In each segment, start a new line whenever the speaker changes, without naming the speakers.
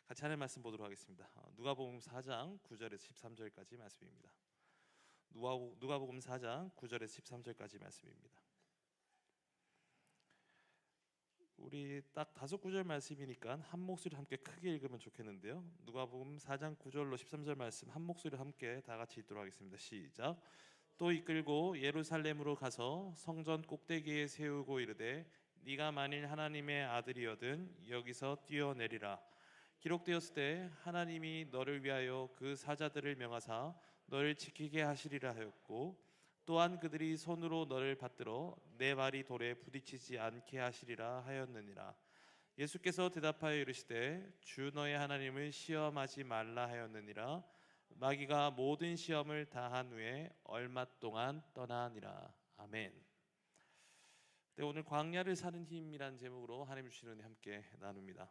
같이 하는 말씀 보도록 하겠습니다. 누가복음 4장 9절에서 13절까지 말씀입니다. 누가복음 4장 9절에서 13절까지 말씀입니다. 우리 딱 5구절 말씀이니까 한 목소리 함께 크게 읽으면 좋겠는데요. 누가복음 4장 9절로 13절 말씀 한 목소리 함께 다 같이 읽도록 하겠습니다. 시작. 또 이끌고 예루살렘으로 가서 성전 꼭대기에 세우고 이르되 네가 만일 하나님의 아들이거든 여기서 뛰어내리라. 기록되었을 때 하나님이 너를 위하여 그 사자들을 명하사 너를 지키게 하시리라 하였고 또한 그들이 손으로 너를 받들어 내 발이 돌에 부딪히지 않게 하시리라 하였느니라. 예수께서 대답하여 이르시되 주 너의 하나님을 시험하지 말라 하였느니라. 마귀가 모든 시험을 다한 후에 얼마 동안 떠나니라. 아멘. 네, 오늘 광야를 사는 힘이라는 제목으로 하나님 주시는 은혜 함께 나눕니다.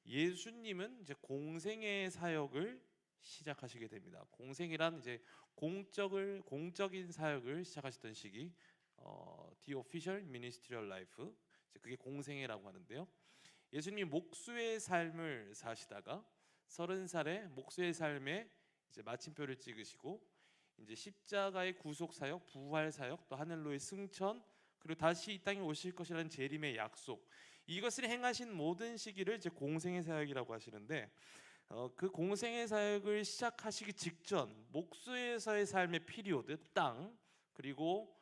예수님은 이제 공생의 사역을 시작하시게 됩니다. 공생이란 이제 공적인 사역을 시작하셨던 시기, The Official Ministerial Life, 그게 공생애라고 하는데요. 예수님이 목수의 삶을 사시다가 30살에 목수의 삶에 이제 마침표를 찍으시고 이제 십자가의 구속 사역, 부활 사역, 또 하늘로의 승천, 그리고 다시 이 땅에 오실 것이라는 재림의 약속, 이것을 행하신 모든 시기를 이제 공생의 사역이라고 하시는데, 그 공생의 사역을 시작하시기 직전 목수에서의 삶의 피리오드, 땅, 그리고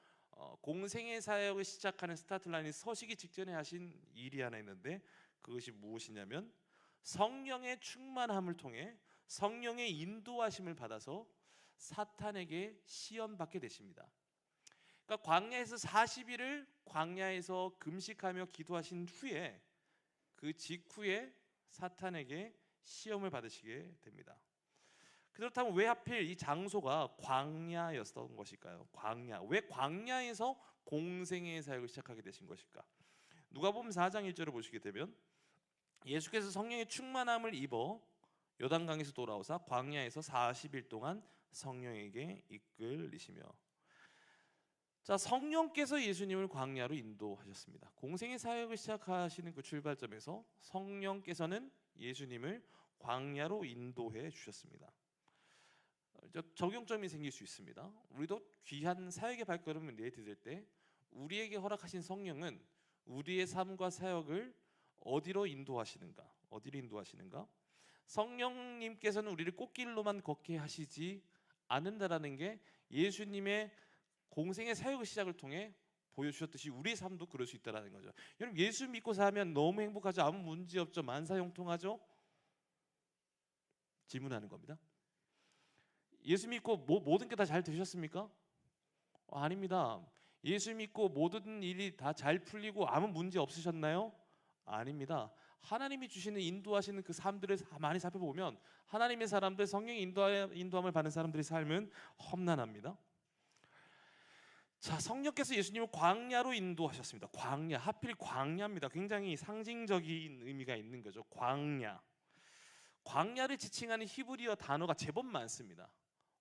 공생의 사역을 시작하는 스타트 라인이 서시기 직전에 하신 일이 하나 있는데, 그것이 무엇이냐면 성령의 충만함을 통해 성령의 인도하심을 받아서 사탄에게 시험받게 되십니다. 그러니까 광야에서 40일을 광야에서 금식하며 기도하신 후에 그 직후에 사탄에게 시험을 받으시게 됩니다. 그렇다면 왜 하필 이 장소가 광야였던 것일까요? 광야. 왜 광야에서 공생의 사역을 시작하게 되신 것일까? 누가복음 4장 1절을 보시게 되면 예수께서 성령의 충만함을 입어 요단강에서 돌아오사 광야에서 40일 동안 성령에게 이끌리시며, 자, 성령께서 예수님을 광야로 인도하셨습니다. 공생의 사역을 시작하시는 그 출발점에서 성령께서는 예수님을 광야로 인도해 주셨습니다. 적용점이 생길 수 있습니다. 우리도 귀한 사역의 발걸음을 내디딜 때 우리에게 허락하신 성령은 우리의 삶과 사역을 어디로 인도하시는가? 성령님께서는 우리를 꽃길로만 걷게 하시지 않는다라는 게 예수님의 공생의 사역의 시작을 통해 보여주셨듯이 우리의 삶도 그럴 수 있다는 거죠. 여러분, 예수 믿고 살면 너무 행복하죠? 아무 문제 없죠? 만사형통하죠? 질문하는 겁니다. 예수 믿고 모든 게 다 잘 되셨습니까? 아닙니다. 예수 믿고 모든 일이 다 잘 풀리고 아무 문제 없으셨나요? 아닙니다. 하나님이 주시는 인도하시는 그 삶들을 많이 살펴보면 하나님의 사람들, 성령의 인도함을 받는 사람들의 삶은 험난합니다. 자, 성령께서 예수님을 광야로 인도하셨습니다. 광야, 하필 광야입니다. 굉장히 상징적인 의미가 있는 거죠. 광야를 지칭하는 히브리어 단어가 제법 많습니다.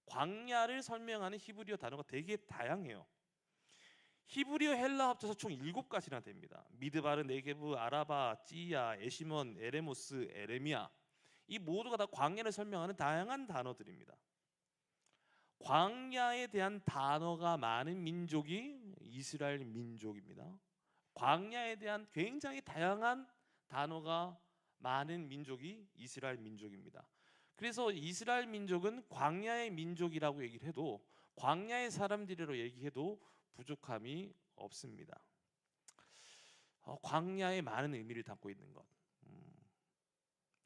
광야를 설명하는 히브리어 단어가 되게 다양해요. 히브리어 헬라 합쳐서 총 7가지나 됩니다. 미드바르, 네게브, 아라바, 찌야, 에시몬, 에레모스, 에레미야, 이 모두가 다 광야를 설명하는 다양한 단어들입니다. 광야에 대한 단어가 많은 민족이 이스라엘 민족입니다. 광야에 대한 굉장히 다양한 단어가 많은 민족이 이스라엘 민족입니다. 그래서 이스라엘 민족은 광야의 민족이라고 얘기를 해도, 광야의 사람들이라고 얘기해도 부족함이 없습니다. 광야에 많은 의미를 담고 있는 것.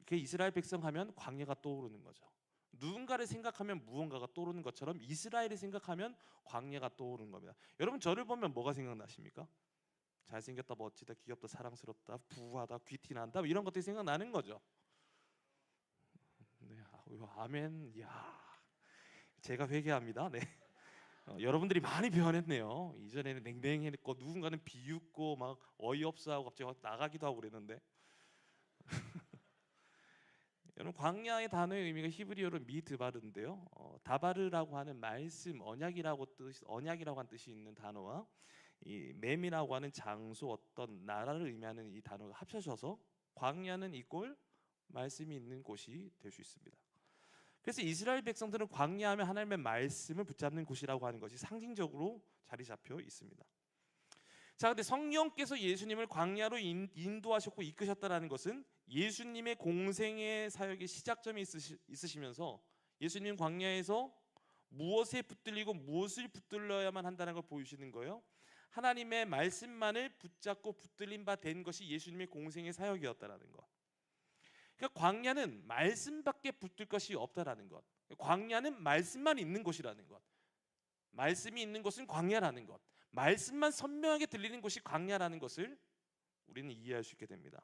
그 이스라엘 백성 하면 광야가 떠오르는 거죠. 누군가를 생각하면 무언가가 떠오르는 것처럼 이스라엘을 생각하면 광야가 떠오르는 겁니다. 여러분, 저를 보면 뭐가 생각나십니까? 잘생겼다, 멋지다, 귀엽다, 사랑스럽다, 부하다, 귀티난다, 이런 것들이 생각나는 거죠. 네, 아멘. 야, 제가 회개합니다. 네. 여러분들이 많이 변했네요. 이전에는 냉랭했고 누군가는 비웃고 막 어이없어하고 갑자기 나가기도 하고 그랬는데 여러분, 광야의 단어의 의미가 히브리어로 미드바르인데요. 다바르라고 하는 말씀, 언약이라고 하는 뜻이 있는 단어와 이 mem이라고 하는 장소, 어떤 나라를 의미하는 이 단어가 합쳐져서 광야는 이꼴 말씀이 있는 곳이 될 수 있습니다. 그래서 이스라엘 백성들은 광야하면 하나님의 말씀을 붙잡는 곳이라고 하는 것이 상징적으로 자리 잡혀 있습니다. 자, 근데 성령께서 예수님을 광야로 인도하셨고 이끄셨다라는 것은 예수님의 공생의 사역의 시작점이 있으시면서 예수님 광야에서 무엇에 붙들리고 무엇을 붙들려야만 한다는 걸 보여주시는 거예요. 하나님의 말씀만을 붙잡고 붙들린 바 된 것이 예수님의 공생의 사역이었다라는 것. 그러니까 광야는 말씀밖에 붙들 것이 없다라는 것. 광야는 말씀만 있는 곳이라는 것. 말씀이 있는 곳은 광야라는 것. 말씀만 선명하게 들리는 곳이 광야라는 것을 우리는 이해할 수 있게 됩니다.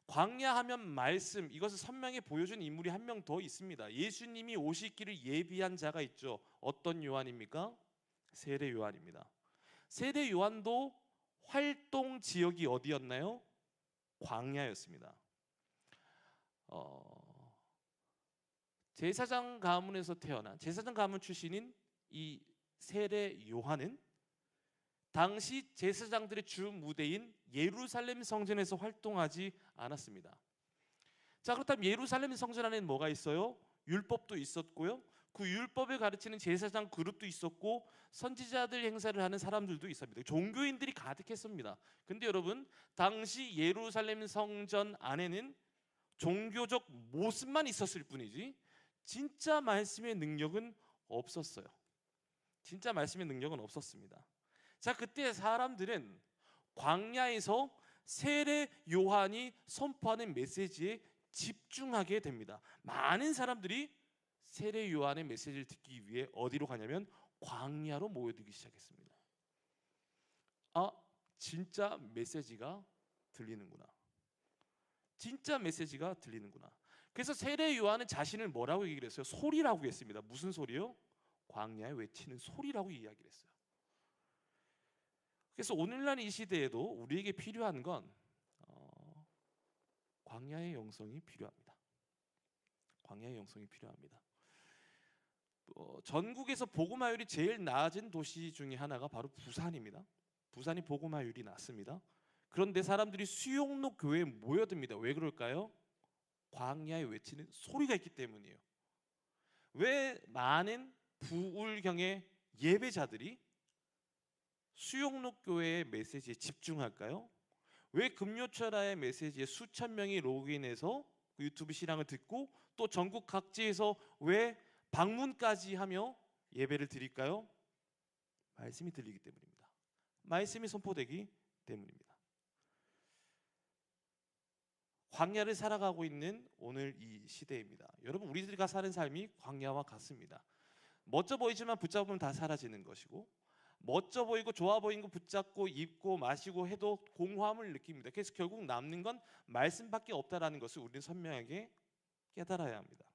광야하면 말씀, 이것을 선명히 보여준 인물이 한 명 더 있습니다. 예수님이 오시기를 예비한 자가 있죠. 어떤 요한입니까? 세례 요한입니다. 세례 요한도 활동 지역이 어디였나요? 광야였습니다. 제사장 가문에서 태어난 제사장 가문 출신인 이 세례 요한은 당시 제사장들의 주 무대인 예루살렘 성전에서 활동하지 않았습니다. 자, 그렇다면 예루살렘 성전 안에는 뭐가 있어요? 율법도 있었고요. 그 율법을 가르치는 제사장 그룹도 있었고 선지자들 행사를 하는 사람들도 있습니다. 종교인들이 가득했습니다. 근데 여러분, 당시 예루살렘 성전 안에는 종교적 모습만 있었을 뿐이지 진짜 말씀의 능력은 없었어요. 진짜 말씀의 능력은 없었습니다. 자, 그때 사람들은 광야에서 세례 요한이 선포하는 메시지에 집중하게 됩니다. 많은 사람들이 세례 요한의 메시지를 듣기 위해 어디로 가냐면 광야로 모여들기 시작했습니다. 아, 진짜 메시지가 들리는구나. 진짜 메시지가 들리는구나. 그래서 세례 요한은 자신을 뭐라고 얘기를 했어요? 소리라고 했습니다. 무슨 소리요? 광야에 외치는 소리라고 이야기를 했어요. 그래서 오늘날 이 시대에도 우리에게 필요한 건 광야의 영성이 필요합니다. 광야의 영성이 필요합니다. 전국에서 복음화율이 제일 낮은 도시 중에 하나가 바로 부산입니다. 부산이 복음화율이 낮습니다. 그런데 사람들이 수용록 교회에 모여듭니다. 왜 그럴까요? 광야에 외치는 소리가 있기 때문이에요. 왜 많은 부울경의 예배자들이 수용록 교회의 메시지에 집중할까요? 왜 금요철야의 메시지에 수천 명이 로그인해서 그 유튜브 실황을 듣고 또 전국 각지에서 왜 방문까지 하며 예배를 드릴까요? 말씀이 들리기 때문입니다. 말씀이 선포되기 때문입니다. 광야를 살아가고 있는 오늘 이 시대입니다. 여러분, 우리들과 사는 삶이 광야와 같습니다. 멋져 보이지만 붙잡으면 다 사라지는 것이고, 멋져 보이고 좋아 보이는 거 붙잡고 입고 마시고 해도 공허함을 느낍니다. 그래서 결국 남는 건 말씀밖에 없다라는 것을 우리는 선명하게 깨달아야 합니다.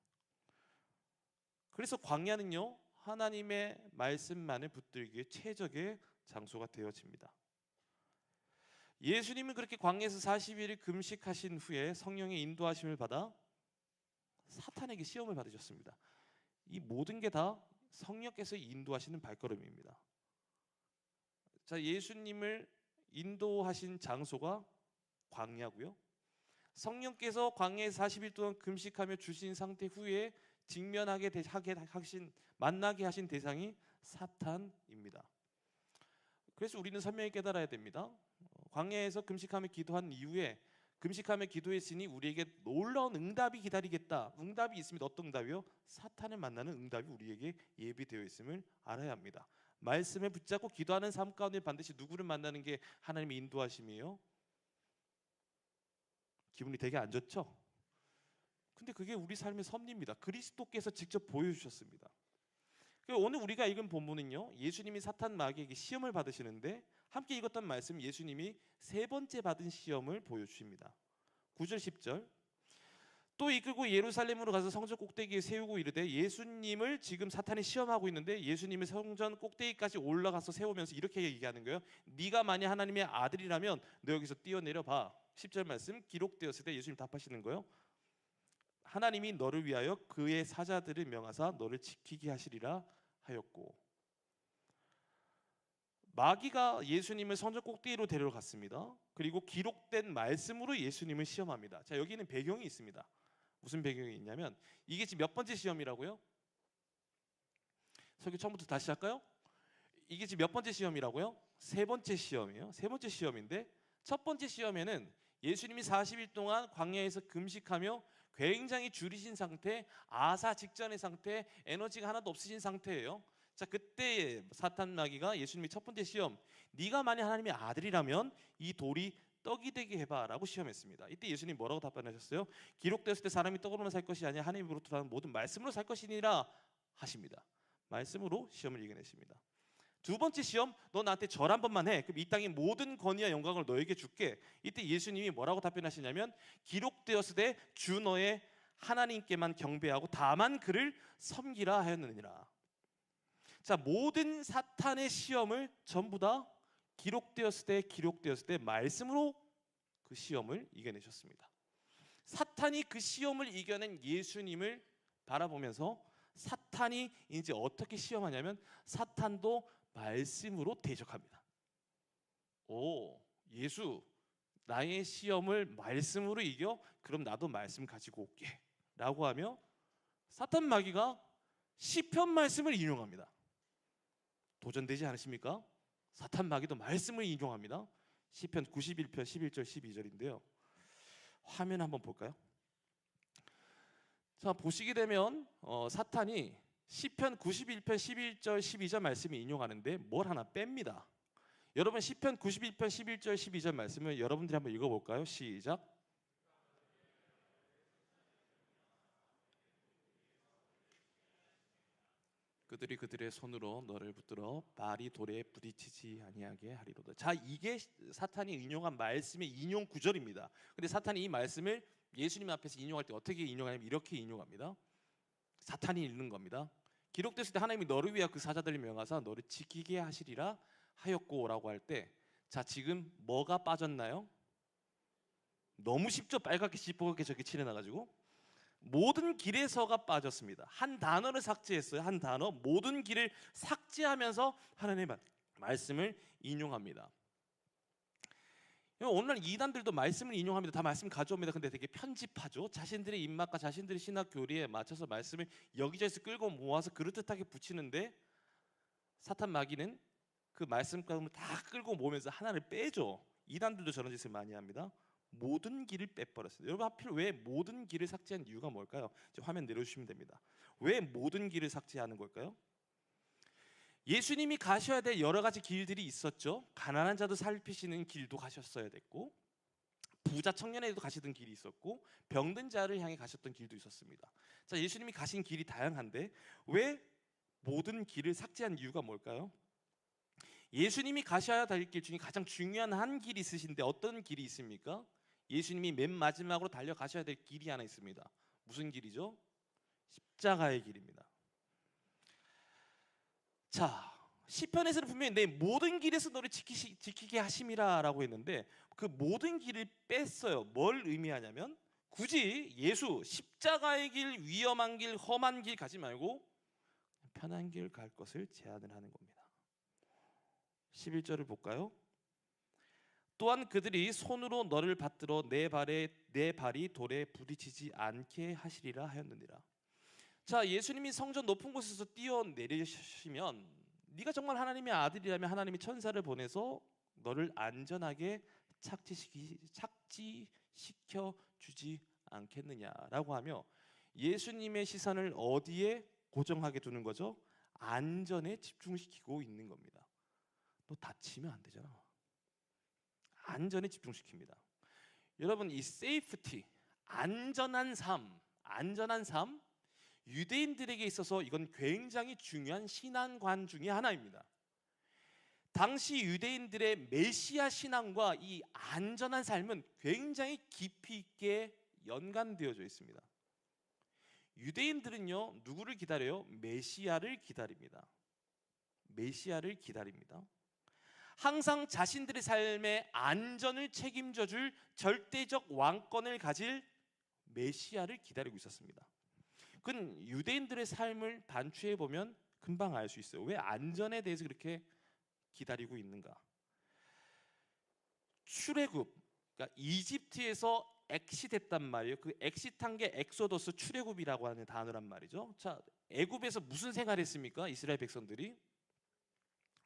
그래서 광야는요, 하나님의 말씀만을 붙들기에 최적의 장소가 되어집니다. 예수님은 그렇게 광야에서 40일을 금식하신 후에 성령의 인도하심을 받아 사탄에게 시험을 받으셨습니다. 이 모든 게 다 성령께서 인도하시는 발걸음입니다. 자, 예수님을 인도하신 장소가 광야고요. 성령께서 광야에서 40일 동안 금식하며 주신 상태 후에 만나게 하신 대상이 사탄입니다. 그래서 우리는 선명히 깨달아야 됩니다. 광야에서 금식하며 기도한 이후에 금식하며 기도했으니 우리에게 놀라운 응답이 기다리겠다. 응답이 있습니다. 어떤 응답이요? 사탄을 만나는 응답이 우리에게 예비되어 있음을 알아야 합니다. 말씀을 붙잡고 기도하는 삶 가운데 반드시 누구를 만나는 게 하나님의 인도하심이에요? 기분이 되게 안 좋죠? 근데 그게 우리 삶의 섭리입니다. 그리스도께서 직접 보여주셨습니다. 오늘 우리가 읽은 본문은요, 예수님이 사탄 마귀에게 시험을 받으시는데 함께 읽었던 말씀, 예수님이 세 번째 받은 시험을 보여주십니다. 9절 10절. 또 이끌고 예루살렘으로 가서 성전 꼭대기에 세우고 이르되, 예수님을 지금 사탄이 시험하고 있는데 예수님이 성전 꼭대기까지 올라가서 세우면서 이렇게 얘기하는 거예요. 네가 만약 하나님의 아들이라면 너 여기서 뛰어내려 봐. 10절 말씀, 기록되었을 때 예수님 답하시는 거예요. 하나님이 너를 위하여 그의 사자들을 명하사 너를 지키게 하시리라 하였고, 마귀가 예수님을 성전 꼭대기로 데려갔습니다. 그리고 기록된 말씀으로 예수님을 시험합니다. 자, 여기는 배경이 있습니다. 무슨 배경이 있냐면 이게 지금 몇 번째 시험이라고요? 설교 처음부터 다시 할까요? 이게 지금 몇 번째 시험이라고요? 세 번째 시험이에요. 세 번째 시험인데 첫 번째 시험에는 예수님이 40일 동안 광야에서 금식하며 굉장히 줄이신 상태, 아사 직전의 상태, 에너지가 하나도 없으신 상태예요. 자, 그때 사탄 마귀가 예수님이 첫 번째 시험, 네가 만약 하나님의 아들이라면 이 돌이 떡이 되게 해봐라고 시험했습니다. 이때 예수님 뭐라고 답변하셨어요? 기록되었을 때 사람이 떡으로만 살 것이 아니라 하나님으로부터 나는 모든 말씀으로 살 것이니라 하십니다. 말씀으로 시험을 이겨내십니다. 두 번째 시험, 너 나한테 절 한 번만 해. 그럼 이 땅의 모든 권위와 영광을 너에게 줄게. 이때 예수님이 뭐라고 답변하시냐면 기록되었을 때 주 너의 하나님께만 경배하고 다만 그를 섬기라 하였느니라. 자, 모든 사탄의 시험을 전부 다 기록되었을 때 말씀으로 그 시험을 이겨내셨습니다. 사탄이 그 시험을 이겨낸 예수님을 바라보면서 사탄이 이제 어떻게 시험하냐면 사탄도 말씀으로 대적합니다. 오, 예수, 나의 시험을 말씀으로 이겨? 그럼 나도 말씀 가지고 올게 라고 하며 사탄 마귀가 시편 말씀을 인용합니다. 도전되지 않으십니까? 사탄 마귀도 말씀을 인용합니다. 시편 91편 11절 12절인데요. 화면 한번 볼까요? 자, 보시게 되면 사탄이 시편 91편 11절 12절 말씀을 인용하는데 뭘 하나 뺍니다. 여러분 시편 91편 11절 12절 말씀을 여러분들이 한번 읽어볼까요? 시작. 그들이 그들의 손으로 너를 붙들어 발이 돌에 부딪히지 아니하게 하리로다. 자, 이게 사탄이 인용한 말씀의 인용 구절입니다. 근데 사탄이 이 말씀을 예수님 앞에서 인용할 때 어떻게 인용하냐면 이렇게 인용합니다. 사탄이 읽는 겁니다. 기록됐을 때 하나님이 너를 위하여 그 사자들을 명하사 너를 지키게 하시리라 하였고라고 할 때, 자, 지금 뭐가 빠졌나요? 너무 쉽죠? 빨갛게 시뻘겋게 저렇게 칠해놔가지고 모든 길에서가 빠졌습니다. 한 단어를 삭제했어요. 한 단어, 모든 길을 삭제하면서 하나님의 말씀을 인용합니다. 오늘날 이단들도 말씀을 인용합니다. 다 말씀 가져옵니다. 근데 되게 편집하죠. 자신들의 입맛과 자신들의 신학 교리에 맞춰서 말씀을 여기저기서 끌고 모아서 그럴듯하게 붙이는데 사탄 마귀는 그 말씀 가운데 다 끌고 모으면서 하나를 빼죠. 이단들도 저런 짓을 많이 합니다. 모든 길을 빼버렸어요. 여러분 하필 왜 모든 길을 삭제한 이유가 뭘까요? 이제 화면 내려주시면 됩니다. 왜 모든 길을 삭제하는 걸까요? 예수님이 가셔야 될 여러 가지 길들이 있었죠. 가난한 자도 살피시는 길도 가셨어야 됐고, 부자 청년에도 가시던 길이 있었고, 병든 자를 향해 가셨던 길도 있었습니다. 자, 예수님이 가신 길이 다양한데 왜 모든 길을 삭제한 이유가 뭘까요? 예수님이 가셔야 될 길 중에 가장 중요한 한 길이 있으신데 어떤 길이 있습니까? 예수님이 맨 마지막으로 달려가셔야 될 길이 하나 있습니다. 무슨 길이죠? 십자가의 길입니다. 자, 시편에서는 분명히 내 모든 길에서 너를 지키게 하심이라라고 했는데 그 모든 길을 뺐어요. 뭘 의미하냐면 굳이 예수 십자가의 길, 위험한 길, 험한 길 가지 말고 편한 길 갈 것을 제안을 하는 겁니다. 11절을 볼까요? 또한 그들이 손으로 너를 받들어 내 발이 돌에 부딪히지 않게 하시리라 하였느니라. 자, 예수님이 성전 높은 곳에서 뛰어내리시면 네가 정말 하나님의 아들이라면 하나님이 천사를 보내서 너를 안전하게 착지시켜 주지 않겠느냐라고 하며 예수님의 시선을 어디에 고정하게 두는 거죠? 안전에 집중시키고 있는 겁니다. 너 다치면 안 되잖아. 안전에 집중시킵니다. 여러분 이 세이프티, 안전한 삶, 유대인들에게 있어서 이건 굉장히 중요한 신앙관 중에 하나입니다. 당시 유대인들의 메시아 신앙과 이 안전한 삶은 굉장히 깊이 있게 연관되어져 있습니다. 유대인들은요, 누구를 기다려요? 메시아를 기다립니다. 메시아를 기다립니다. 항상 자신들의 삶의 안전을 책임져 줄 절대적 왕권을 가질 메시아를 기다리고 있었습니다. 그건 유대인들의 삶을 반추해 보면 금방 알 수 있어요. 왜 안전에 대해서 그렇게 기다리고 있는가? 출애굽, 그러니까 이집트에서 엑시됐단 말이에요. 그 엑시한 게 엑소더스 출애굽이라고 하는 단어란 말이죠. 자, 애굽에서 무슨 생활했습니까? 이스라엘 백성들이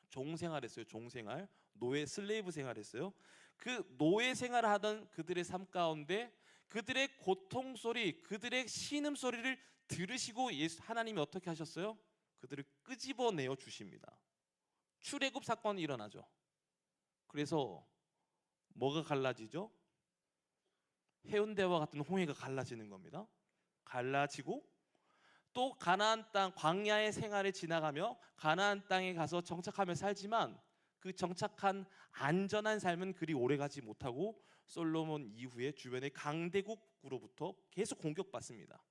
종생활했어요. 종생활, 노예 슬레이브 생활했어요. 그 노예 생활을 하던 그들의 삶 가운데 그들의 고통 소리, 그들의 신음 소리를 들으시고 하나님이 어떻게 하셨어요? 그들을 끄집어내어 주십니다. 출애굽 사건이 일어나죠. 그래서 뭐가 갈라지죠? 해운대와 같은 홍해가 갈라지는 겁니다. 갈라지고 또 가나안 땅 광야의 생활을 지나가며 가나안 땅에 가서 정착하며 살지만 그 정착한 안전한 삶은 그리 오래가지 못하고 솔로몬 이후에 주변의 강대국으로부터 계속 공격받습니다.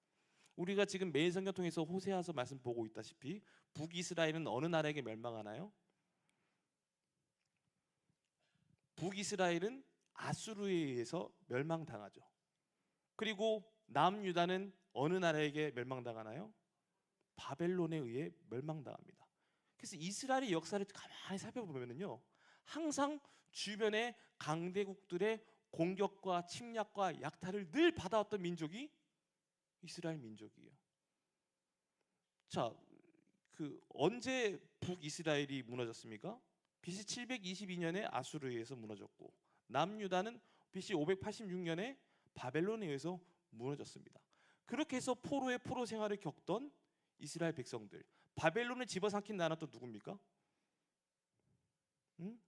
우리가 지금 매일 성경 통해서 호세아서 말씀 보고 있다시피 북이스라엘은 어느 나라에게 멸망하나요? 북이스라엘은 아수르에 의해서 멸망당하죠. 그리고 남유다는 어느 나라에게 멸망당하나요? 바벨론에 의해 멸망당합니다. 그래서 이스라엘의 역사를 가만히 살펴보면요, 항상 주변의 강대국들의 공격과 침략과 약탈을 늘 받아왔던 민족이 이스라엘 민족이에요. 자, 그 언제 북이스라엘이 무너졌습니까? BC 722년에 아수르에 의해서 무너졌고 남유다는 BC 586년에 바벨론에 의해서 무너졌습니다. 그렇게 해서 포로의 포로 생활을 겪던 이스라엘 백성들, 바벨론을 집어삼킨 나라는 또 누굽니까? 응?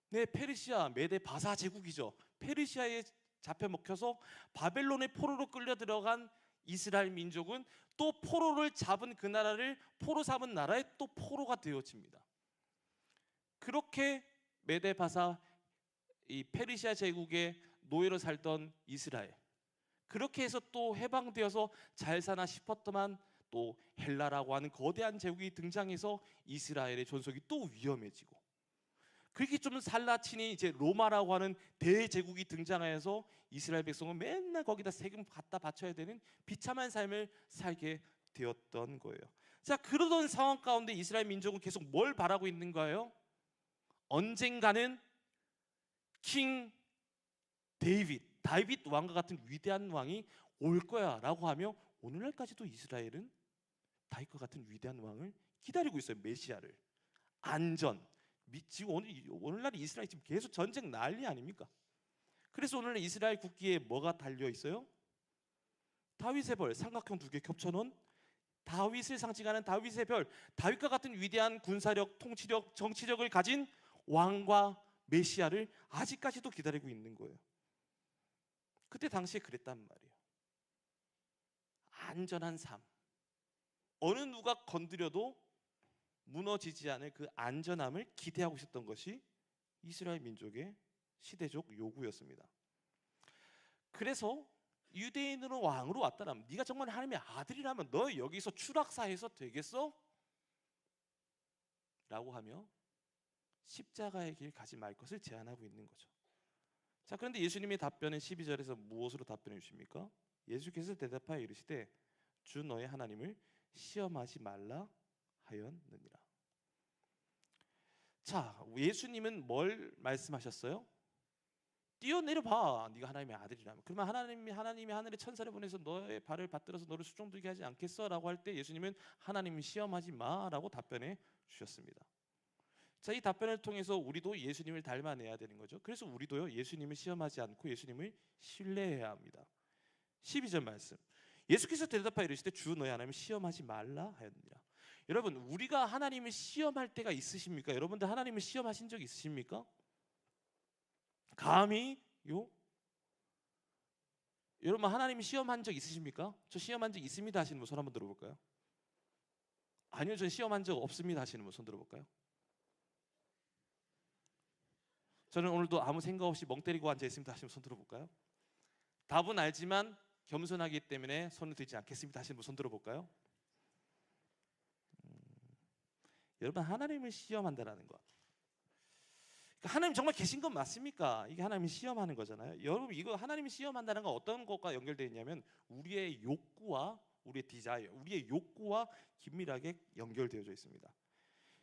네, 페르시아, 메데 바사 제국이죠. 페르시아에 잡혀 먹혀서 바벨론의 포로로 끌려 들어간 이스라엘 민족은 또 포로를 잡은 그 나라를 포로 삼은 나라의 또 포로가 되어집니다. 그렇게 메데 바사 이 페르시아 제국의 노예로 살던 이스라엘, 그렇게 해서 또 해방되어서 잘 사나 싶었더만 또 헬라라고 하는 거대한 제국이 등장해서 이스라엘의 존속이 또 위험해지고, 그렇게 좀 살라치니 이제 로마라고 하는 대제국이 등장해서 이스라엘 백성은 맨날 거기다 세금 갖다 바쳐야 되는 비참한 삶을 살게 되었던 거예요. 자, 그러던 상황 가운데 이스라엘 민족은 계속 뭘 바라고 있는 거예요? 언젠가는 킹 다윗 왕과 같은 위대한 왕이 올 거야라고 하며 오늘날까지도 이스라엘은 다윗과 같은 위대한 왕을 기다리고 있어요. 메시아를. 안전. 지금 오늘날 이스라엘 지금 계속 전쟁 난리 아닙니까? 그래서 오늘 이스라엘 국기에 뭐가 달려 있어요? 다윗의 벌, 삼각형 두 개 겹쳐놓은 다윗을 상징하는 다윗의 별, 다윗과 같은 위대한 군사력, 통치력, 정치력을 가진 왕과 메시아를 아직까지도 기다리고 있는 거예요. 그때 당시에 그랬단 말이에요. 안전한 삶, 어느 누가 건드려도 무너지지 않을 그 안전함을 기대하고 있었던 것이 이스라엘 민족의 시대적 요구였습니다. 그래서 유대인으로 왕으로 왔다라면, 네가 정말 하나님의 아들이라면 너 여기서 추락사해서 되겠어? 라고 하며 십자가의 길 가지 말 것을 제안하고 있는 거죠. 자, 그런데 예수님의 답변은 12절에서 무엇으로 답변해 주십니까? 예수께서 대답하여 이르시되 주 너의 하나님을 시험하지 말라 하였느니라. 자, 예수님은 뭘 말씀하셨어요? 뛰어내려 봐, 네가 하나님의 아들이라면. 그러면 하나님이 하늘에 천사를 보내서 너의 발을 받들어서 너를 수종들게 하지 않겠어? 라고 할 때 예수님은 하나님을 시험하지 마라고 답변해 주셨습니다. 자, 이 답변을 통해서 우리도 예수님을 닮아내야 되는 거죠. 그래서 우리도요, 예수님을 시험하지 않고 예수님을 신뢰해야 합니다. 12절 말씀, 예수께서 대답하여 이르시되 주 너의 하나님을 시험하지 말라 하였느니라. 여러분, 우리가 하나님을 시험할 때가 있으십니까? 여러분들 하나님을 시험하신 적 있으십니까? 감히요? 여러분 하나님이 시험한 적 있으십니까? 저 시험한 적 있습니다 하시는 분 손 한번 들어볼까요? 아니요, 저 시험한 적 없습니다 하시는 분 손 들어볼까요? 저는 오늘도 아무 생각 없이 멍 때리고 앉아 있습니다 하시는 분 손 들어볼까요? 답은 알지만 겸손하기 때문에 손을 들지 않겠습니다 하시는 분 손 들어볼까요? 여러분, 하나님을 시험한다라는 것, 그러니까 하나님 정말 계신 건 맞습니까? 이게 하나님이 시험하는 거잖아요. 여러분, 이거 하나님이 시험한다는 건 어떤 것과 연결되어 있냐면 우리의 욕구와 우리의 디자이어, 우리의 욕구와 긴밀하게 연결되어져 있습니다.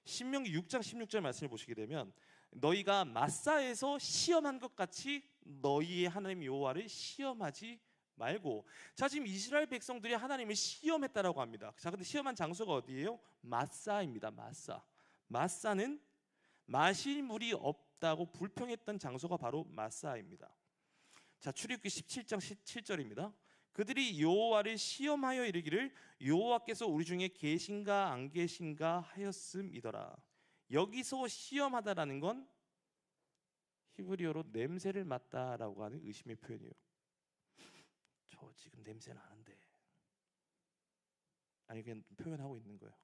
신명기 6장 16절 말씀을 보시게 되면 너희가 마사에서 시험한 것 같이 너희의 하나님 여호와를 시험하지 말고. 자, 지금 이스라엘 백성들이 하나님을 시험했다라고 합니다. 자, 근데 시험한 장소가 어디예요? 마사입니다. 마사는 마실 물이 없다고 불평했던 장소가 바로 마사입니다. 자, 출애굽기 17장 17절입니다. 그들이 여호와를 시험하여 이르기를 여호와께서 우리 중에 계신가 안 계신가 하였음이더라. 여기서 시험하다라는 건 히브리어로 냄새를 맡다라고 하는 의심의 표현이에요. 저 지금 냄새 나는데, 아니 그냥 표현하고 있는 거예요.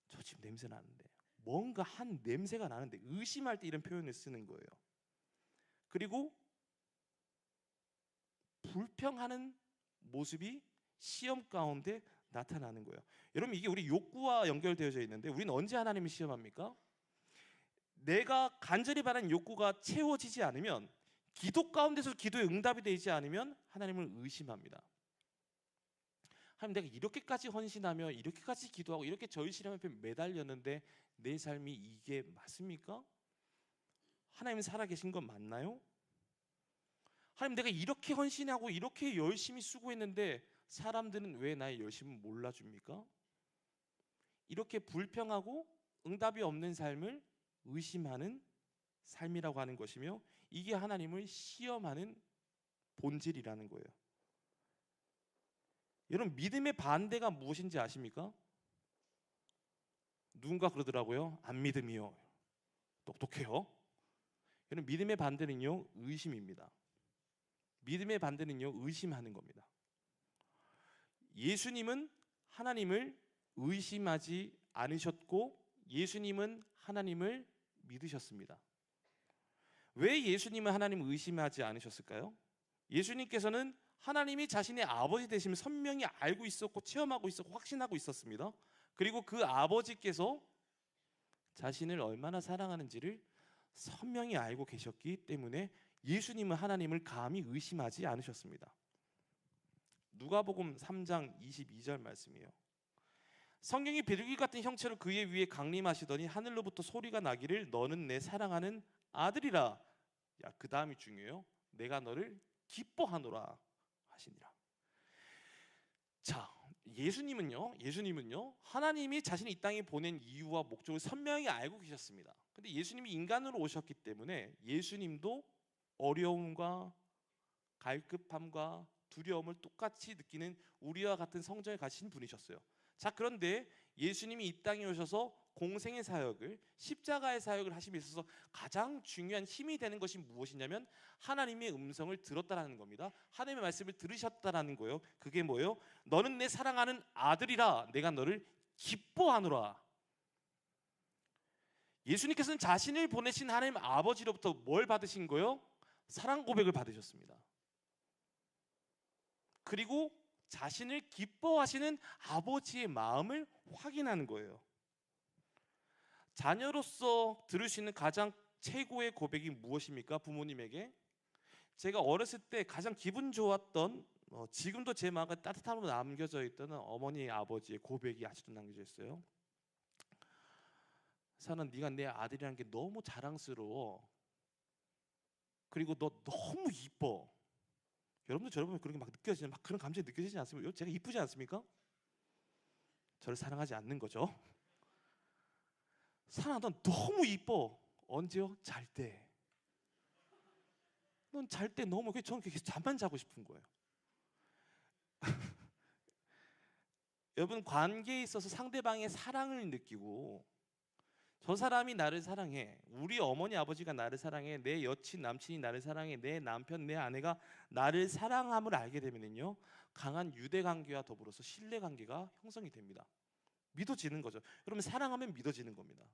저 지금 냄새 나는데, 뭔가 한 냄새가 나는데 의심할 때 이런 표현을 쓰는 거예요. 그리고 불평하는 모습이 시험 가운데 나타나는 거예요. 여러분, 이게 우리 욕구와 연결되어져 있는데, 우리는 언제 하나님을 시험합니까? 내가 간절히 바라는 욕구가 채워지지 않으면, 기도 가운데서 기도의 응답이 되지 않으면 하나님을 의심합니다. 하나님, 내가 이렇게까지 헌신하며 이렇게까지 기도하고 이렇게 절실함 앞에 매달렸는데 내 삶이 이게 맞습니까? 하나님 살아계신 건 맞나요? 하나님, 내가 이렇게 헌신하고 이렇게 열심히 수고했는데 사람들은 왜 나의 열심을 몰라줍니까? 이렇게 불평하고 응답이 없는 삶을 의심하는 삶이라고 하는 것이며, 이게 하나님을 시험하는 본질이라는 거예요. 여러분, 믿음의 반대가 무엇인지 아십니까? 누군가 그러더라고요. 안 믿음이요. 똑똑해요. 여러분, 믿음의 반대는요, 의심입니다. 믿음의 반대는요, 의심하는 겁니다. 예수님은 하나님을 의심하지 않으셨고 예수님은 하나님을 믿으셨습니다. 왜 예수님은 하나님을 의심하지 않으셨을까요? 예수님께서는 하나님이 자신의 아버지 되심을 선명히 알고 있었고 체험하고 있었고 확신하고 있었습니다. 그리고 그 아버지께서 자신을 얼마나 사랑하는지를 선명히 알고 계셨기 때문에 예수님은 하나님을 감히 의심하지 않으셨습니다. 누가복음 3장 22절 말씀이에요. 성경이 비둘기 같은 형체로 그의 위에 강림하시더니 하늘로부터 소리가 나기를 너는 내 사랑하는 아들이라. 야, 그 다음이 중요해요. 내가 너를 기뻐하노라 하시니라. 자, 예수님은요 하나님이 자신이 이 땅에 보낸 이유와 목적을 선명히 알고 계셨습니다. 근데 예수님이 인간으로 오셨기 때문에 예수님도 어려움과 갈급함과 두려움을 똑같이 느끼는 우리와 같은 성정에 가신 분이셨어요. 자, 그런데 예수님이 이 땅에 오셔서 공생의 사역을, 십자가의 사역을 하심에 있어서 가장 중요한 힘이 되는 것이 무엇이냐면 하나님의 음성을 들었다라는 겁니다. 하나님의 말씀을 들으셨다라는 거예요. 그게 뭐예요? 너는 내 사랑하는 아들이라. 내가 너를 기뻐하노라. 예수님께서는 자신을 보내신 하나님 아버지로부터 뭘 받으신 거예요? 사랑 고백을 받으셨습니다. 그리고 자신을 기뻐하시는 아버지의 마음을 확인하는 거예요. 자녀로서 들을 수 있는 가장 최고의 고백이 무엇입니까? 부모님에게. 제가 어렸을 때 가장 기분 좋았던, 지금도 제 마음에 따뜻함으로 남겨져 있던 어머니 아버지의 고백이 아직도 남겨져 있어요. 사는 네가 내 아들이라는 게 너무 자랑스러워. 그리고 너 너무 이뻐. 여러분도 저를 보면 그런 게 막 느껴지는, 막 그런 감정이 느껴지지 않습니까? 제가 이쁘지 않습니까? 저를 사랑하지 않는 거죠. 사랑아, 넌 너무 이뻐. 언제요? 잘 때. 넌 잘 때 너무, 저는 계속 잠만 자고 싶은 거예요. 여러분, 관계에 있어서 상대방의 사랑을 느끼고, 저 사람이 나를 사랑해, 우리 어머니 아버지가 나를 사랑해, 내 여친 남친이 나를 사랑해, 내 남편 내 아내가 나를 사랑함을 알게 되면요, 강한 유대 관계와 더불어서 신뢰 관계가 형성이 됩니다. 믿어지는 거죠. 여러분, 사랑하면 믿어지는 겁니다.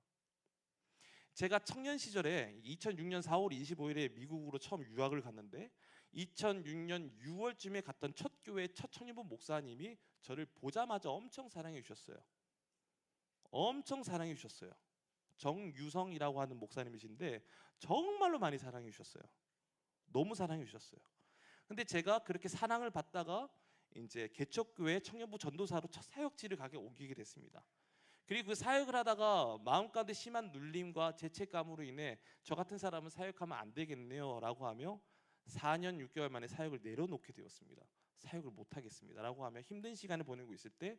제가 청년 시절에 2006년 4월 25일에 미국으로 처음 유학을 갔는데 2006년 6월쯤에 갔던 첫 교회 첫 청년부 목사님이 저를 보자마자 엄청 사랑해 주셨어요. 엄청 사랑해 주셨어요. 정유성이라고 하는 목사님이신데 정말로 많이 사랑해 주셨어요. 너무 사랑해 주셨어요. 근데 제가 그렇게 사랑을 받다가 이제 개척교회 청년부 전도사로 첫 사역지를 가게 옮기게 됐습니다. 그리고 그 사역을 하다가 마음 가운데 심한 눌림과 죄책감으로 인해 저 같은 사람은 사역하면 안 되겠네요 라고 하며 4년 6개월 만에 사역을 내려놓게 되었습니다. 사역을 못 하겠습니다 라고 하며 힘든 시간을 보내고 있을 때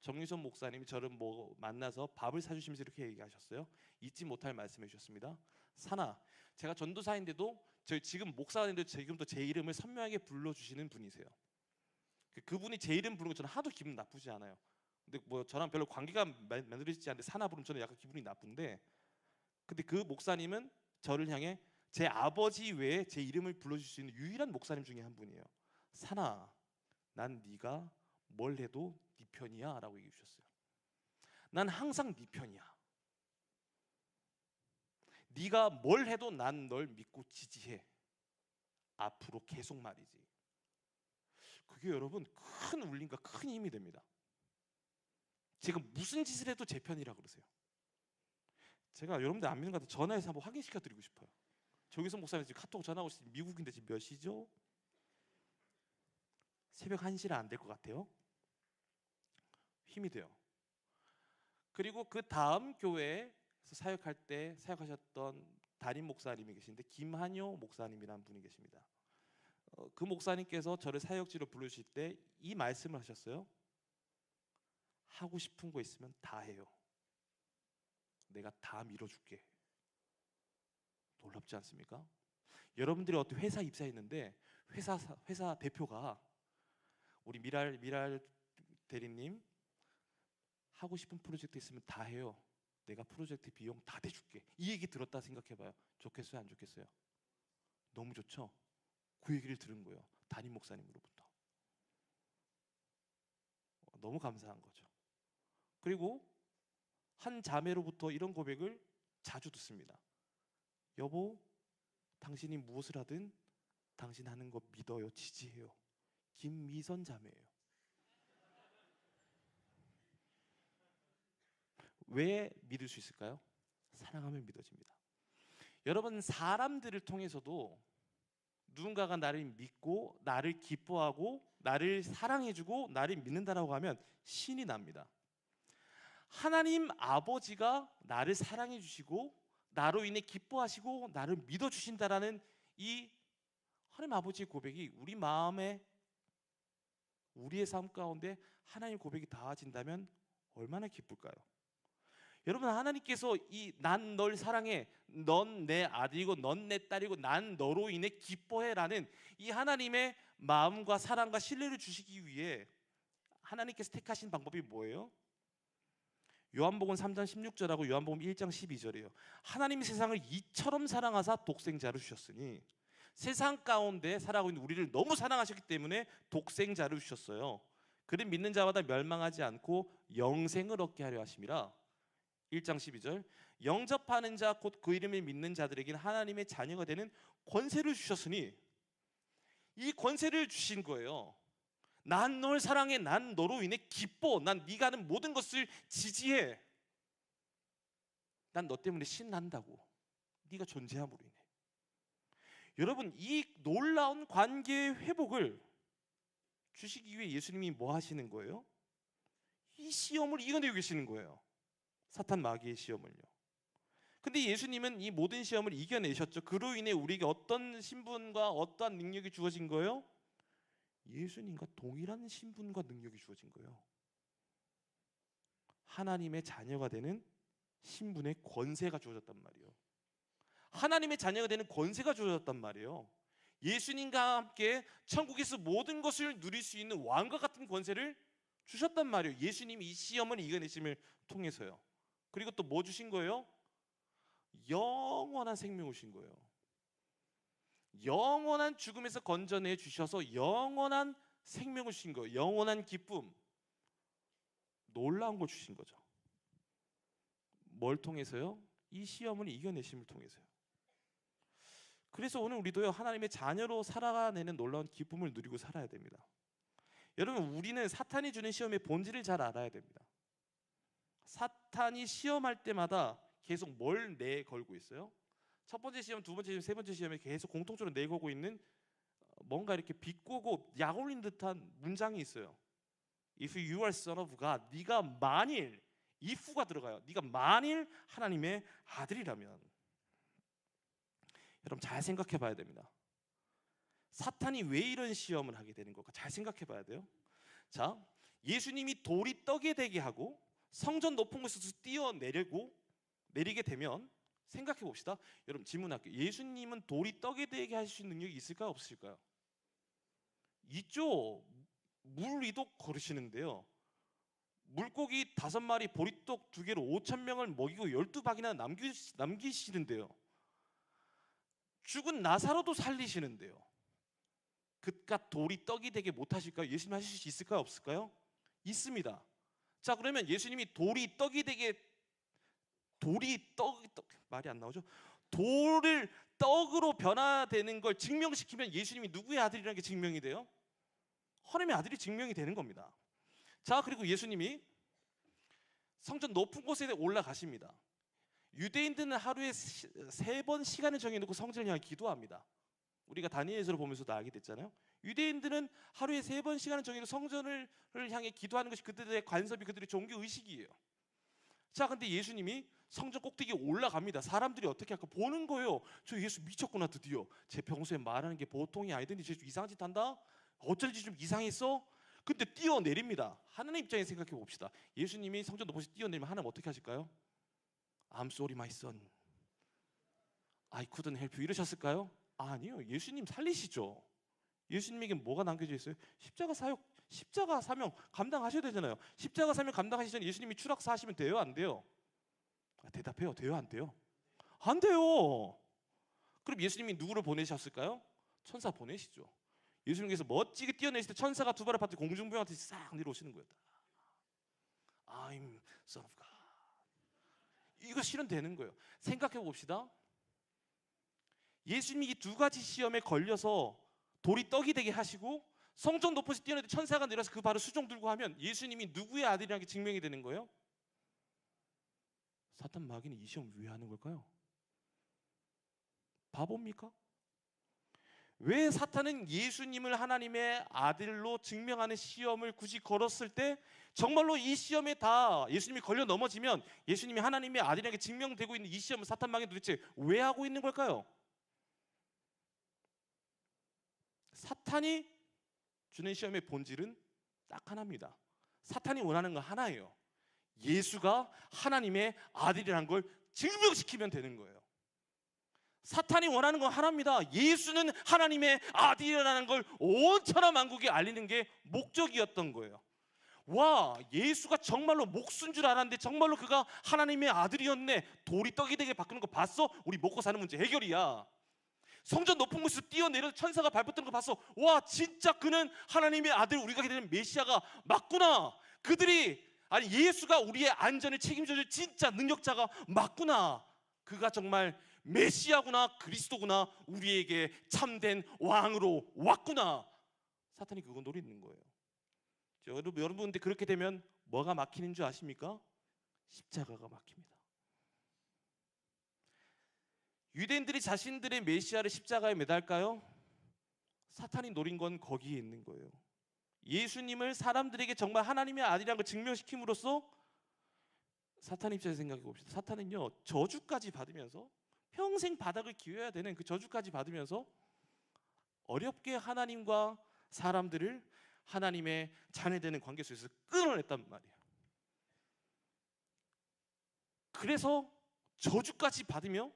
정유선 목사님이 저를 만나서 밥을 사주시면서 이렇게 얘기하셨어요. 잊지 못할 말씀해 주셨습니다. 사나, 제가 전도사인데도 저희 지금 목사인데도 지금도 제 이름을 선명하게 불러주시는 분이세요. 그분이 제 이름 부르는 거 저는 하도 기분 나쁘지 않아요. 근데 뭐 저랑 별로 관계가 맺어지지 않는데 사나 부르면 저는 약간 기분이 나쁜데, 근데 그 목사님은 저를 향해 제 아버지 외에 제 이름을 불러줄 수 있는 유일한 목사님 중에 한 분이에요. 사나, 난 네가 뭘 해도 네 편이야 라고 얘기해 주셨어요. 난 항상 네 편이야. 네가 뭘 해도 난 널 믿고 지지해. 앞으로 계속 말이지. 그게 여러분 큰 울림과 큰 힘이 됩니다. 제가 무슨 짓을 해도 제 편이라 그러세요. 제가 여러분들 안 믿는 것 같아요. 전화해서 한번 확인시켜 드리고 싶어요. 조기성 목사님 지금 카톡 전화 오시 미국인데 지금 몇 시죠? 새벽 1시라 안 될 것 같아요. 힘이 돼요. 그리고 그 다음 교회에서 사역할 때 사역하셨던 담임 목사님이 계신데 김한효 목사님이라는 분이 계십니다. 그 목사님께서 저를 사역지로 부르실 때 이 말씀을 하셨어요. 하고 싶은 거 있으면 다 해요. 내가 다 밀어줄게. 놀랍지 않습니까? 여러분들이 어떤 회사 입사했는데 회사 대표가 우리 미랄 대리님 하고 싶은 프로젝트 있으면 다 해요. 내가 프로젝트 비용 다 대줄게. 이 얘기 들었다 생각해봐요. 좋겠어요, 안 좋겠어요? 너무 좋죠? 그 얘기를 들은 거예요. 담임 목사님으로부터. 너무 감사한 거죠. 그리고 한 자매로부터 이런 고백을 자주 듣습니다. 여보, 당신이 무엇을 하든 당신 하는 거 믿어요, 지지해요. 김미선 자매예요. 왜 믿을 수 있을까요? 사랑하면 믿어집니다. 여러분, 사람들을 통해서도 누군가가 나를 믿고 나를 기뻐하고 나를 사랑해주고 나를 믿는다라고 하면 신이 납니다. 하나님 아버지가 나를 사랑해 주시고 나로 인해 기뻐하시고 나를 믿어 주신다라는 이 하나님 아버지의 고백이 우리 마음에 우리의 삶 가운데 하나님의 고백이 닿아진다면 얼마나 기쁠까요? 여러분, 하나님께서 이 난 널 사랑해, 넌 내 아들이고 넌 내 딸이고 난 너로 인해 기뻐해라는 이 하나님의 마음과 사랑과 신뢰를 주시기 위해 하나님께서 택하신 방법이 뭐예요? 요한복음 3장 16절하고 요한복음 1장 12절이에요. 하나님이 세상을 이처럼 사랑하사 독생자를 주셨으니, 세상 가운데 살아가고 있는 우리를 너무 사랑하셨기 때문에 독생자를 주셨어요. 그를 믿는 자마다 멸망하지 않고 영생을 얻게 하려 하심이라. 1장 12절, 영접하는 자 곧 그 이름을 믿는 자들에게는 하나님의 자녀가 되는 권세를 주셨으니, 이 권세를 주신 거예요. 난 널 사랑해, 난 너로 인해 기뻐, 난 네가 하는 모든 것을 지지해, 난 너 때문에 신난다고, 네가 존재함으로 인해. 여러분, 이 놀라운 관계의 회복을 주시기 위해 예수님이 뭐 하시는 거예요? 이 시험을 이겨내고 계시는 거예요. 사탄 마귀의 시험을요. 근데 예수님은 이 모든 시험을 이겨내셨죠. 그로 인해 우리에게 어떤 신분과 어떠한 능력이 주어진 거예요? 예수님과 동일한 신분과 능력이 주어진 거예요. 하나님의 자녀가 되는 신분의 권세가 주어졌단 말이에요. 하나님의 자녀가 되는 권세가 주어졌단 말이에요. 예수님과 함께 천국에서 모든 것을 누릴 수 있는 왕과 같은 권세를 주셨단 말이에요. 예수님이 이 시험을 이겨내심을 통해서요. 그리고 또 뭐 주신 거예요? 영원한 생명을 주신 거예요. 영원한 죽음에서 건져내 주셔서 영원한 생명을 주신 거예요. 영원한 기쁨, 놀라운 걸 주신 거죠. 뭘 통해서요? 이 시험을 이겨내심을 통해서요. 그래서 오늘 우리도요, 하나님의 자녀로 살아내는 놀라운 기쁨을 누리고 살아야 됩니다. 여러분, 우리는 사탄이 주는 시험의 본질을 잘 알아야 됩니다. 사탄이 시험할 때마다 계속 뭘 내걸고 있어요? 첫 번째 시험, 두 번째 시험, 세 번째 시험에 계속 공통적으로 내걸고 있는 뭔가 이렇게 비꼬고 약올린 듯한 문장이 있어요. If you are son of God, 네가 만일 if가 들어가요. 네가 만일 하나님의 아들이라면. 여러분 잘 생각해 봐야 됩니다. 사탄이 왜 이런 시험을 하게 되는 걸까? 잘 생각해 봐야 돼요. 자, 예수님이 돌이 떡이 되게 하고 성전 높은 곳에서 내리게 되면 생각해 봅시다. 여러분 질문할게요. 예수님은 돌이 떡이 되게 하실 수 있는 능력이 있을까요? 없으실까요? 있죠. 물 위도 걸으시는데요. 물고기 5마리, 보리떡 2개로 5,000명을 먹이고 12박이나 남기시는데요. 죽은 나사로도 살리시는데요. 그깟 돌이 떡이 되게 못하실까요? 예수님 하실 수 있을까요? 없을까요? 있습니다. 자, 그러면 예수님이 돌이 떡이 되게 말이 안 나오죠? 돌을 떡으로 변화되는 걸 증명시키면 예수님이 누구의 아들이라는 게 증명이 돼요? 하나님의 아들이 증명이 되는 겁니다. 자, 그리고 예수님이 성전 높은 곳에 올라가십니다. 유대인들은 하루에 3번 시간을 정해놓고 성전을 향해 기도합니다. 우리가 다니엘서를 보면서도 알게 됐잖아요. 유대인들은 하루에 3번 시간을 정해놓고 성전을 향해 기도하는 것이 그들의 관습이, 그들의 종교 의식이에요. 자, 근데 예수님이 성전 꼭대기에 올라갑니다. 사람들이 어떻게 할까 보는 거예요. 저 예수 미쳤구나, 드디어. 제 평소에 말하는 게 보통이 아니던데 쟤 이상한 짓 한다? 어쩐지 좀 이상했어? 근데 뛰어내립니다. 하나님 입장에 생각해 봅시다. 예수님이 성전 높이서 뛰어내리면 하나님 어떻게 하실까요? I'm sorry my son, I couldn't help you 이러셨을까요? 아니요. 예수님 살리시죠. 예수님에게 뭐가 남겨져 있어요? 십자가 사명 감당하셔야 되잖아요. 십자가 사명 감당하시기 전에 예수님이 추락사하시면 돼요? 안 돼요? 대답해요. 돼요? 안 돼요? 안 돼요. 그럼 예수님이 누구를 보내셨을까요? 천사 보내시죠. 예수님께서 멋지게 뛰어내실 때 천사가 2발을 받고 공중부양한테 싹 내려오시는 거예요. I'm son of God. 이거 실현되는 거예요. 생각해 봅시다. 예수님이 이 2가지 시험에 걸려서 돌이 떡이 되게 하시고 성전 높이서 뛰어내릴 때 천사가 내려서 그 발을 수종 들고 하면 예수님이 누구의 아들이라는 게 증명이 되는 거예요? 사탄 마귀는 이 시험 왜 하는 걸까요? 바보입니까? 왜 사탄은 예수님을 하나님의 아들로 증명하는 시험을 굳이 걸었을 때 정말로 이 시험에 다 예수님이 걸려 넘어지면 예수님이 하나님의 아들이라는 게 증명되고 있는 이 시험을 사탄 마귀는 도대체 왜 하고 있는 걸까요? 사탄이 주는 시험의 본질은 딱 하나입니다. 사탄이 원하는 건 하나예요. 예수가 하나님의 아들이라는 걸 증명시키면 되는 거예요. 사탄이 원하는 건 하나입니다. 예수는 하나님의 아들이라는 걸 온 천하 만국에 알리는 게 목적이었던 거예요. 와, 예수가 정말로 목수인 줄 알았는데 정말로 그가 하나님의 아들이었네. 돌이 떡이 되게 바꾸는 거 봤어? 우리 먹고 사는 문제 해결이야. 성전 높은 곳에서 뛰어내려 천사가 밟았던 거 봤어? 와, 진짜 그는 하나님의 아들, 우리가 기다리는 메시아가 맞구나. 예수가 우리의 안전을 책임져줄 진짜 능력자가 맞구나. 그가 정말 메시아구나, 그리스도구나, 우리에게 참된 왕으로 왔구나. 사탄이 그거 노리는 거예요. 여러분들 그렇게 되면 뭐가 막히는 줄 아십니까? 십자가가 막힙니다. 유대인들이 자신들의 메시아를 십자가에 매달까요? 사탄이 노린 건 거기에 있는 거예요. 예수님을 사람들에게 정말 하나님의 아들이라는 걸 증명시킴으로써 사탄 입장에서 생각해 봅시다. 사탄은요, 저주까지 받으면서 평생 바닥을 기워야 되는 그 저주까지 받으면서 어렵게 하나님과 사람들을 하나님의 자녀되는 관계 속에서 끊어냈단 말이에요. 그래서 저주까지 받으며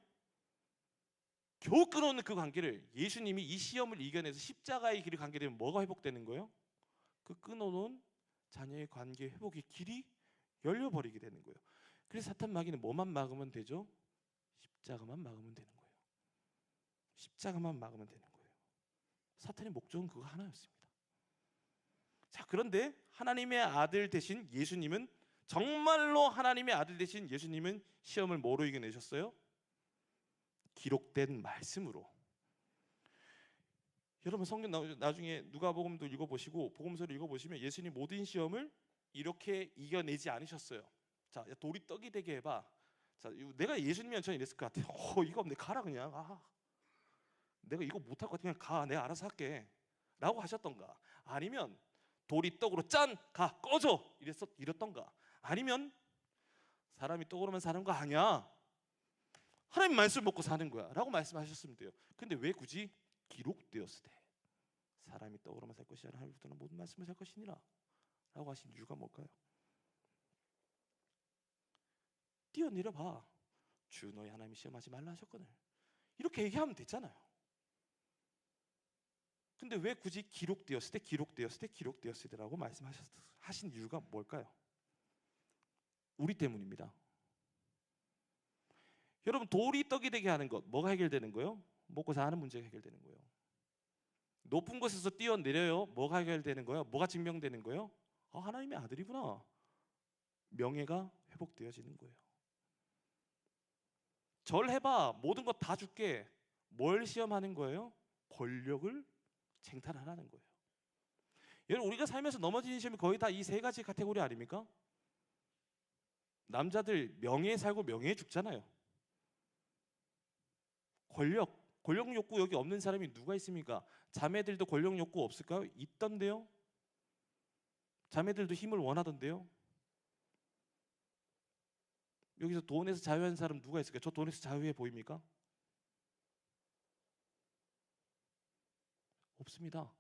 겨우 끊어놓는 그 관계를 예수님이 이 시험을 이겨내서 십자가의 길을 가게 되면 뭐가 회복되는 거예요? 그 끊어놓은 자녀의 관계 회복의 길이 열려버리게 되는 거예요. 그래서 사탄 마귀는 뭐만 막으면 되죠? 십자가만 막으면 되는 거예요. 십자가만 막으면 되는 거예요. 사탄의 목적은 그거 하나였습니다. 자, 그런데 하나님의 아들 되신 예수님은, 정말로 하나님의 아들 되신 예수님은 시험을 뭐로 이겨내셨어요? 기록된 말씀으로. 여러분 성경 나중에 누가복음도 읽어보시고 복음서를 읽어보시면 예수님 모든 시험을 이렇게 이겨내지 않으셨어요. 자, 돌이 떡이 되게 해봐. 자, 내가 예수님이면 저는 이랬을 것 같아요. 이거 없네, 가라 그냥. 내가 이거 못할 것 같아, 그냥 가, 내가 알아서 할게 라고 하셨던가, 아니면 돌이 떡으로 짠, 가, 꺼져 이랬던가, 아니면 사람이 떡으로만 사는 거 아니야. 하나님 말씀 먹고 사는 거야 라고 말씀하셨으면 돼요. 근데 왜 굳이 기록되었을 때 사람이 떡으로만 살 것이 아니라 하나님부터는 모든 말씀을 살 것이니라 라고 하신 이유가 뭘까요? 뛰어내려봐. 주 너희 하나님이 시험하지 말라 하셨거늘. 이렇게 얘기하면 되잖아요. 근데 왜 굳이 기록되었을 때라고 말씀하신 이유가 뭘까요? 우리 때문입니다. 여러분, 돌이 떡이 되게 하는 것, 뭐가 해결되는 거예요? 먹고 사는 문제가 해결되는 거예요. 높은 곳에서 뛰어내려요. 뭐가 해결되는 거예요? 뭐가 증명되는 거예요? 하나님의 아들이구나. 명예가 회복되어지는 거예요. 절 해봐. 모든 것 다 줄게. 뭘 시험하는 거예요? 권력을 쟁탈하라는 거예요. 여러분, 우리가 살면서 넘어지는 시험이 거의 다 이 세 가지 카테고리 아닙니까? 남자들 명예에 살고 명예에 죽잖아요. 권력 욕구 여기 없는 사람이 누가 있습니까? 자매들도 권력 욕구 없을까요? 있던데요. 자매들도 힘을 원하던데요. 여기서 돈에서 자유한 사람 누가 있을까요? 저 돈에서 자유해 보입니까? 없습니다.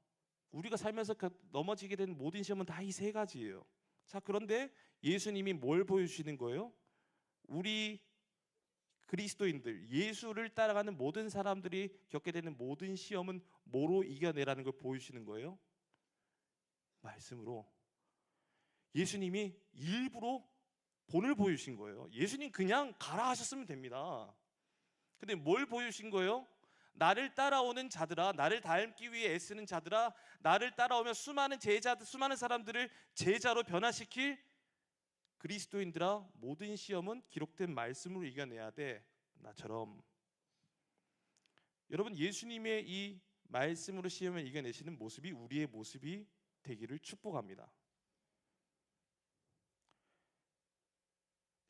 우리가 살면서 넘어지게 된 모든 시험은 다 이 세 가지예요. 자, 그런데 예수님이 뭘 보여주시는 거예요? 우리 그리스도인들, 예수를 따라가는 모든 사람들이 겪게 되는 모든 시험은 뭐로 이겨내라는 걸 보여주시는 거예요? 말씀으로. 예수님이 일부러 본을 보여주신 거예요. 예수님 그냥 가라 하셨으면 됩니다. 근데 뭘 보여주신 거예요? 나를 따라오는 자들아, 나를 닮기 위해 애쓰는 자들아, 나를 따라오며 수많은 사람들을 제자로 변화시킬 그리스도인들아, 모든 시험은 기록된 말씀으로 이겨내야 돼. 나처럼. 여러분, 예수님의 이 말씀으로 시험을 이겨내시는 모습이 우리의 모습이 되기를 축복합니다.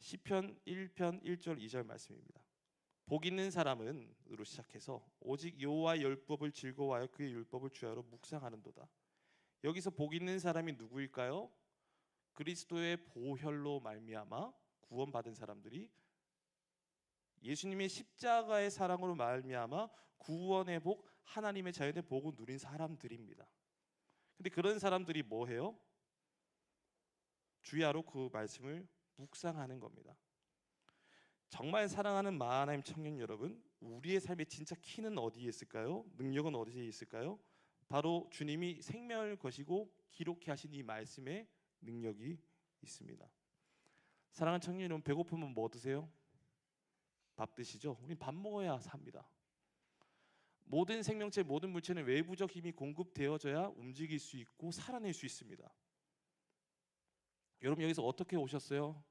시편 1편 1절 2절 말씀입니다. 복 있는 사람은으로 시작해서 오직 여호와의 율법을 즐거워하여 그의 율법을 주야로 묵상하는도다. 여기서 복 있는 사람이 누구일까요? 그리스도의 보혈로 말미암아 구원받은 사람들이, 예수님의 십자가의 사랑으로 말미암아 구원의 복, 하나님의 자연의 복을 누린 사람들입니다. 근데 그런 사람들이 뭐 해요? 주야로 그 말씀을 묵상하는 겁니다. 정말 사랑하는 마하나임 청년 여러분, 우리의 삶의 진짜 키는 어디에 있을까요? 능력은 어디에 있을까요? 바로 주님이 생명을 거시고 기록해 하신 이 말씀에 능력이 있습니다. 사랑하는 청년 여러분, 배고프면 뭐 드세요? 밥 드시죠? 우린 밥 먹어야 삽니다. 모든 생명체, 모든 물체는 외부적 힘이 공급되어져야 움직일 수 있고 살아낼 수 있습니다. 여러분, 여기서 어떻게 오셨어요?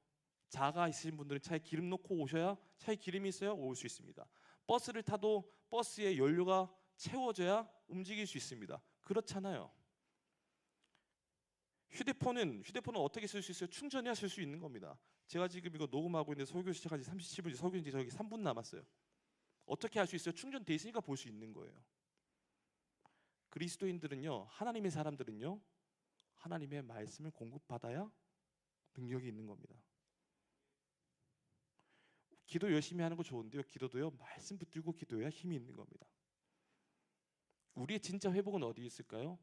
자가 있으신 분들은 차에 기름 넣고 오셔야, 차에 기름이 있어야 올 수 있습니다. 버스를 타도 버스에 연료가 채워져야 움직일 수 있습니다. 그렇잖아요. 휴대폰은 어떻게 쓸 수 있어요? 충전해야 쓸 수 있는 겁니다. 제가 지금 이거 녹음하고 있는데 설교 시작한 지 37분, 설교인지 저기 3분 남았어요. 어떻게 할 수 있어요? 충전돼 있으니까 볼 수 있는 거예요. 그리스도인들은요, 하나님의 사람들은요, 하나님의 말씀을 공급받아야 능력이 있는 겁니다. 기도 열심히 하는 거 좋은데요, 기도도요, 말씀 붙들고 기도해야 힘이 있는 겁니다. 우리의 진짜 회복은 어디 있을까요?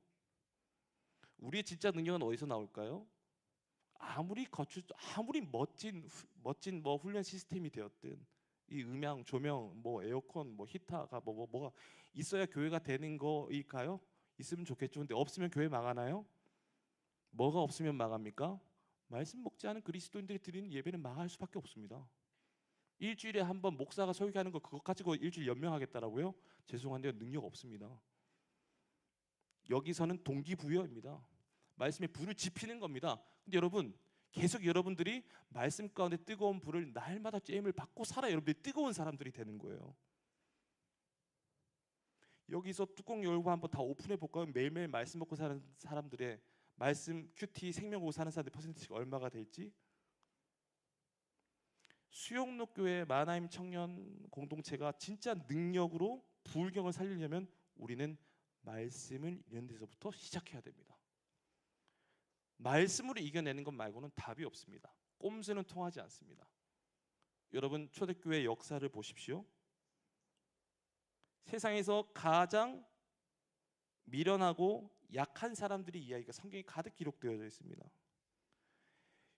우리의 진짜 능력은 어디서 나올까요? 아무리 멋진 뭐 훈련 시스템이 되었든, 이 음향, 조명, 뭐 에어컨, 뭐 히터가 뭐가 있어야 교회가 되는 거일까요? 있으면 좋겠죠. 근데 없으면 교회 망하나요? 뭐가 없으면 망합니까? 말씀 먹지 않은 그리스도인들이 드리는 예배는 망할 수밖에 없습니다. 일주일에 한 번 목사가 설교하는 거 그거 가지고 일주일 연명하겠다라고요? 죄송한데요, 능력 없습니다. 여기서는 동기부여입니다. 말씀에 불을 지피는 겁니다. 근데 여러분, 계속 여러분들이 말씀 가운데 뜨거운 불을 날마다 쬐임을 받고 살아 여러분들이 뜨거운 사람들이 되는 거예요. 여기서 뚜껑 열고 한번 다 오픈해 볼까요? 매일매일 말씀 먹고 사는 사람들의 말씀 큐티 생명으로 사는 사람들 퍼센티지가 얼마가 될지. 수영록 교회 마하나임 청년 공동체가 진짜 능력으로 부울경을 살리려면 우리는 말씀을 이런 데서부터 시작해야 됩니다. 말씀으로 이겨내는 것 말고는 답이 없습니다. 꼼수는 통하지 않습니다. 여러분 초대교회 역사를 보십시오. 세상에서 가장 미련하고 약한 사람들의 이야기가 성경에 가득 기록되어 있습니다.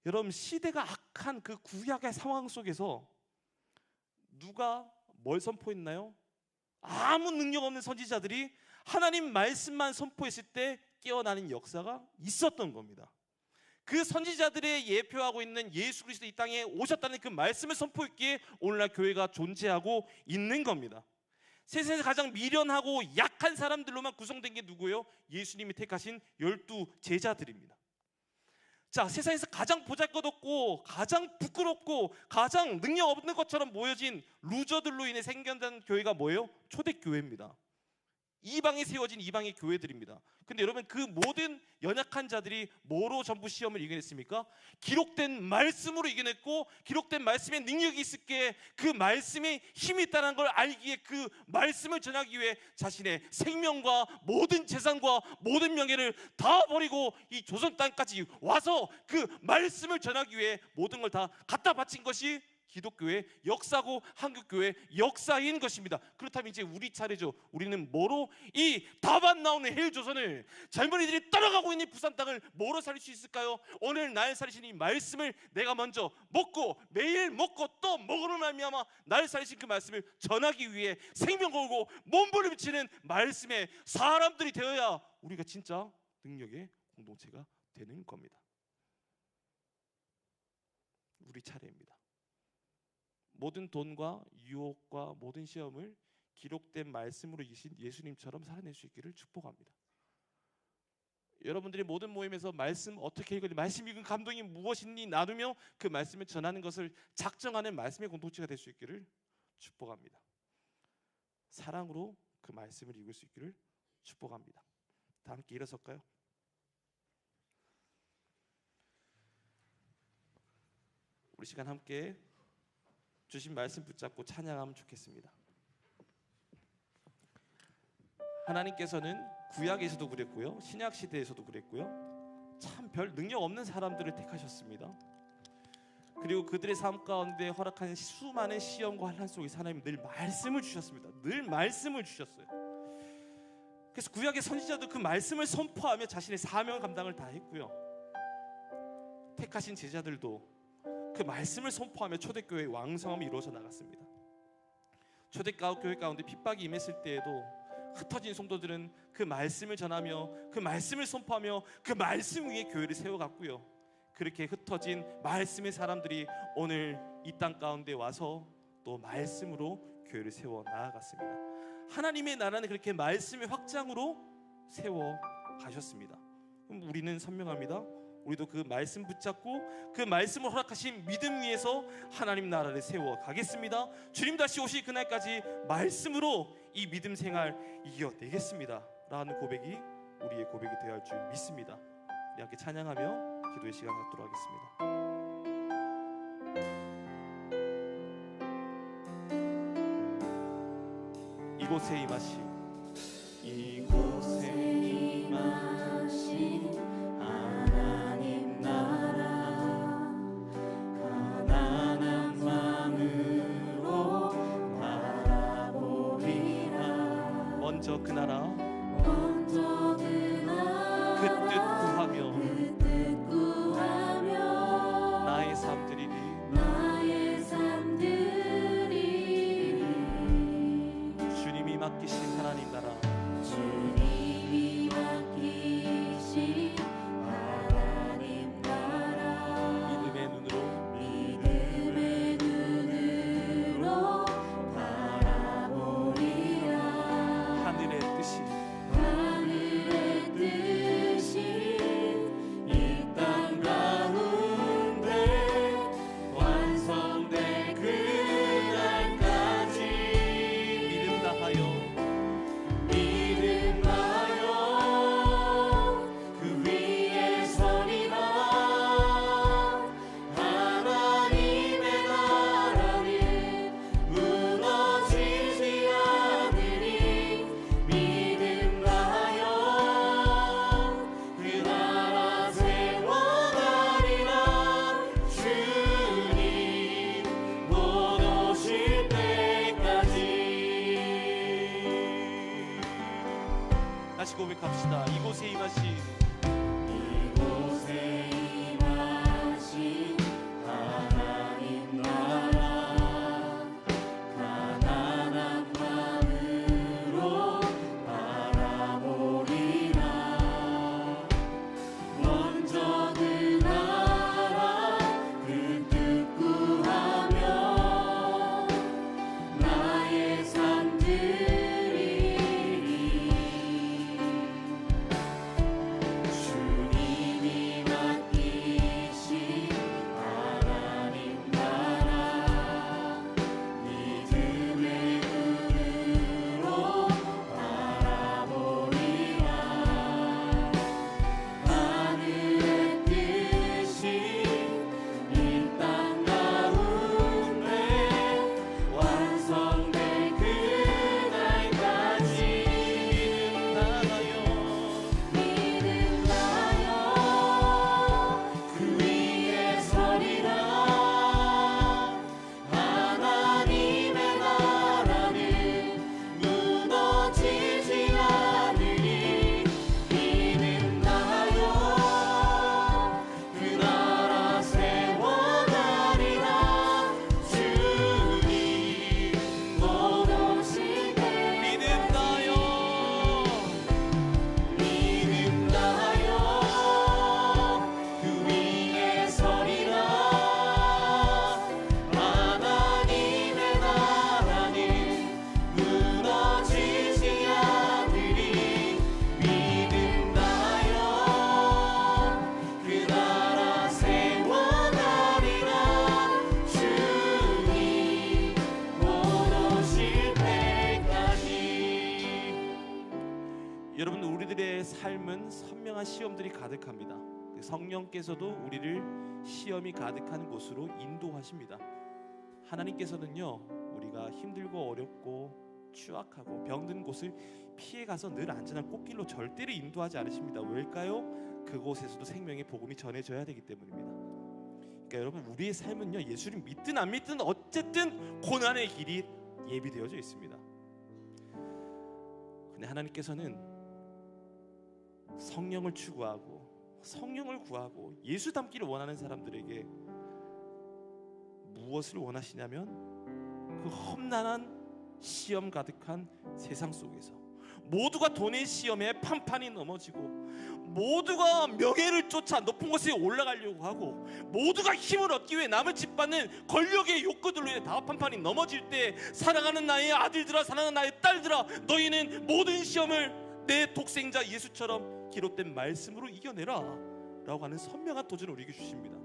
여러분 시대가 악한 그 구약의 상황 속에서 누가 뭘 선포했나요? 아무 능력 없는 선지자들이 하나님 말씀만 선포했을 때 깨어나는 역사가 있었던 겁니다. 그 선지자들의 예표하고 있는 예수 그리스도 이 땅에 오셨다는 그 말씀을 선포했기에 오늘날 교회가 존재하고 있는 겁니다. 세상에서 가장 미련하고 약한 사람들로만 구성된 게 누구예요? 예수님이 택하신 12 제자들입니다. 자, 세상에서 가장 보잘것없고 가장 부끄럽고 가장 능력 없는 것처럼 모여진 루저들로 인해 생겨난 교회가 뭐예요? 초대교회입니다. 이방에 세워진 이방의 교회들입니다. 근데 여러분 그 모든 연약한 자들이 뭐로 전부 시험을 이겨냈습니까? 기록된 말씀으로 이겨냈고 기록된 말씀에 능력이 있을게 그 말씀에 힘이 있다는 걸 알기에 그 말씀을 전하기 위해 자신의 생명과 모든 재산과 모든 명예를 다 버리고 이 조선 땅까지 와서 그 말씀을 전하기 위해 모든 걸 다 갖다 바친 것이 기독교의 역사고 한국교회의 역사인 것입니다. 그렇다면 이제 우리 차례죠. 우리는 뭐로 이 답 안 나오는 헬조선을 젊은이들이 따라가고 있는 부산 땅을 뭐로 살릴 수 있을까요? 오늘 날 살리신 이 말씀을 내가 먼저 먹고 매일 먹고 또 먹으로 말미암아 날 살리신 그 말씀을 전하기 위해 생명 걸고 몸부림치는 말씀의 사람들이 되어야 우리가 진짜 능력의 공동체가 되는 겁니다. 우리 차례입니다. 모든 돈과 유혹과 모든 시험을 기록된 말씀으로 이기신 예수님처럼 살아낼 수 있기를 축복합니다. 여러분들이 모든 모임에서 말씀 어떻게 읽었니, 말씀 읽은 감동이 무엇이니 나누며 그 말씀을 전하는 것을 작정하는 말씀의 공동체가 될 수 있기를 축복합니다. 사랑으로 그 말씀을 읽을 수 있기를 축복합니다. 다 함께 일어설까요? 우리 시간 함께 주신 말씀 붙잡고 찬양하면 좋겠습니다. 하나님께서는 구약에서도 그랬고요, 신약 시대에서도 그랬고요, 참 별 능력 없는 사람들을 택하셨습니다. 그리고 그들의 삶 가운데 허락하는 수많은 시험과 환난 속에서 하나님 늘 말씀을 주셨습니다. 늘 말씀을 주셨어요. 그래서 구약의 선지자도 그 말씀을 선포하며 자신의 사명 감당을 다 했고요, 택하신 제자들도 그 말씀을 선포하며 초대교회의 왕성함이 이루어져 나갔습니다. 초대교회 가운데 핍박이 임했을 때에도 흩어진 성도들은 그 말씀을 전하며 그 말씀을 선포하며 그 말씀 위에 교회를 세워갔고요, 그렇게 흩어진 말씀의 사람들이 오늘 이 땅 가운데 와서 또 말씀으로 교회를 세워 나아갔습니다. 하나님의 나라는 그렇게 말씀의 확장으로 세워 가셨습니다. 그럼 우리는 선명합니다. 우리도 그 말씀 붙잡고 그 말씀을 허락하신 믿음 위에서 하나님 나라를 세워 가겠습니다. 주님 다시 오실 그날까지 말씀으로 이 믿음 생활 이겨내겠습니다 라는 고백이 우리의 고백이 되어야 할 줄 믿습니다. 우리 함께 찬양하며 기도의 시간 갖도록 하겠습니다. 이곳에 임하시 이곳에 임하시 하나님 나라 가난한 마음으로 바라보리라. 먼저 그 나라 그 뜻 구하며 나의 삶 드리리 주님이 맡기신 하나님 나라 믿음의 눈으로 바라보리라. 하늘의 뜻이 다양한 시험들이 가득합니다. 성령께서도 우리를 시험이 가득한 곳으로 인도하십니다. 하나님께서는요, 우리가 힘들고 어렵고 추악하고 병든 곳을 피해가서 늘 안전한 꽃길로 절대로 인도하지 않으십니다. 왜일까요? 그곳에서도 생명의 복음이 전해져야 되기 때문입니다. 그러니까 여러분, 우리의 삶은요, 예수를 믿든 안 믿든 어쨌든 고난의 길이 예비되어져 있습니다. 근데 하나님께서는 성령을 추구하고 성령을 구하고 예수 닮기를 원하는 사람들에게 무엇을 원하시냐면, 그 험난한 시험 가득한 세상 속에서 모두가 돈의 시험에 판판이 넘어지고, 모두가 명예를 쫓아 높은 곳에 올라가려고 하고, 모두가 힘을 얻기 위해 남을 짓밟는 권력의 욕구들로 인해 다 판판이 넘어질 때, 사랑하는 나의 아들들아, 사랑하는 나의 딸들아, 너희는 모든 시험을 내 독생자 예수처럼 기록된 말씀으로 이겨내라 라고 하는 선명한 도전을 우리에게 주십니다.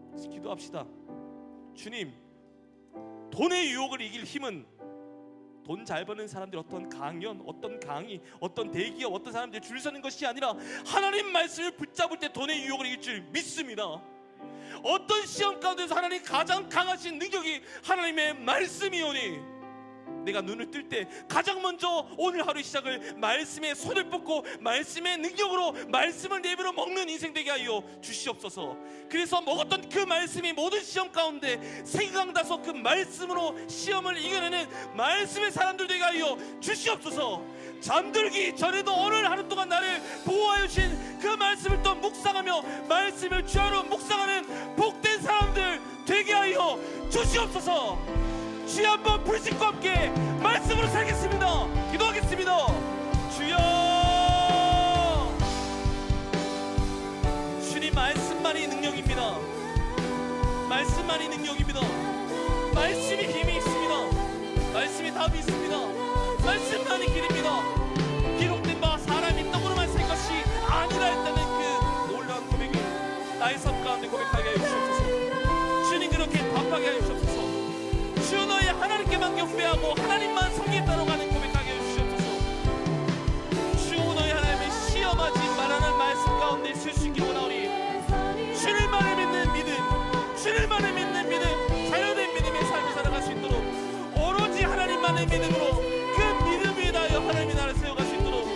그래서 기도합시다. 주님, 돈의 유혹을 이길 힘은 돈 잘 버는 사람들, 어떤 강연, 어떤 강의, 어떤 대기업, 어떤 사람들 줄 서는 것이 아니라 하나님 말씀을 붙잡을 때 돈의 유혹을 이길 줄 믿습니다. 어떤 시험 가운데서 하나님 가장 강하신 능력이 하나님의 말씀이오니, 내가 눈을 뜰 때 가장 먼저 오늘 하루 시작을 말씀에 손을 뻗고 말씀의 능력으로 말씀을 내버려 먹는 인생 되게 하여 주시옵소서. 그래서 먹었던 그 말씀이 모든 시험 가운데 생각나서 그 말씀으로 시험을 이겨내는 말씀의 사람들 되게 하여 주시옵소서. 잠들기 전에도 오늘 하루 동안 나를 보호하여 주신 그 말씀을 또 묵상하며 말씀을 주하러 묵상하는 복된 사람들 되게 하여 주시옵소서. 주여, 한번 불신과 함께 말씀으로 살겠습니다. 기도하겠습니다. 주여, 주님 말씀만이 능력입니다. 말씀만이 능력입니다. 말씀이 힘이 있습니다. 말씀이 답이 있습니다. 말씀만이 길입니다. 기록된 바 사람이 떡으로만 살 것이 아니라 했다는 그 놀라운 고백을 나의 삶 가운데 고백하게 하여 주옵소서. 주님, 그렇게 답하게 하여 주옵소서. 주 너희 하나님께만 경배하고 하나님만 섬기겠다고 하는 고백하게 해주시옵소서. 주 너희 하나님을 시험하지 말라는 말씀 가운데 쓸 수 있기를 원하오니, 주님만을 믿는 믿음, 주님만을 믿는 믿음, 자유된 믿음의 삶을 살아갈 수 있도록 오로지 하나님만의 믿음으로 그 믿음 위에 다하여 하나님의 나라를 세워갈 수 있도록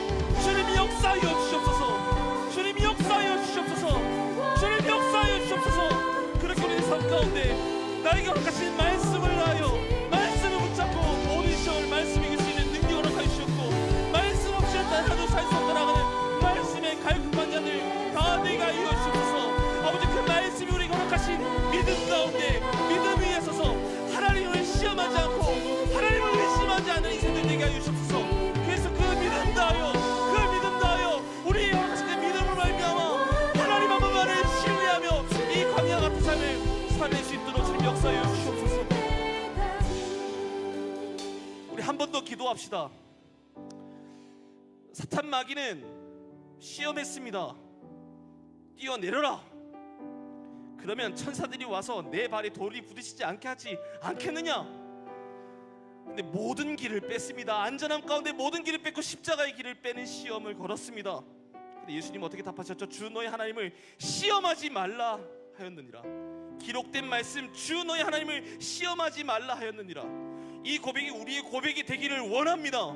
주님이 역사하여 주시옵소서. 주님이 역사하여 주시옵소서. 주님이 역사하여 주시옵소서. 그렇게 우리의 삶 가운데 나에게 허락하신 말씀을 하여 말씀을 붙잡고 모든 시험을 말씀 이길 수 있는 능력을 허락하여 주셨고, 말씀 없이는 단 하나도 살 수 없다 나가는 말씀의 갈급한 자들 다 되게 하여 주옵소서. 아버지, 그 말씀이 우리에게 허락하신 믿음 가운데 믿음 위에 서서 하나님을 시험하지 않고 하나님을 의심하지 않는 인생들 되게 하여 주옵소서. 그래서 그 믿음 다하여 우리의 허락하신 그 믿음을 말미암아 하나님 한 분만을 신뢰하며 이 광야 같은 삶을 살릴 수 있도록 주님 역사하여 주시옵소서. 우리 한 번 더 기도합시다. 사탄 마귀는 시험했습니다. 뛰어내려라. 그러면 천사들이 와서 내 발에 돌이 부딪히지 않게 하지 않겠느냐. 근데 모든 길을 뺐습니다. 안전함 가운데 모든 길을 뺐고 십자가의 길을 빼는 시험을 걸었습니다. 근데 예수님 어떻게 답하셨죠? 주 너희 하나님을 시험하지 말라 하였느니라. 기록된 말씀, 주 너희 하나님을 시험하지 말라 하였느니라. 이 고백이 우리의 고백이 되기를 원합니다.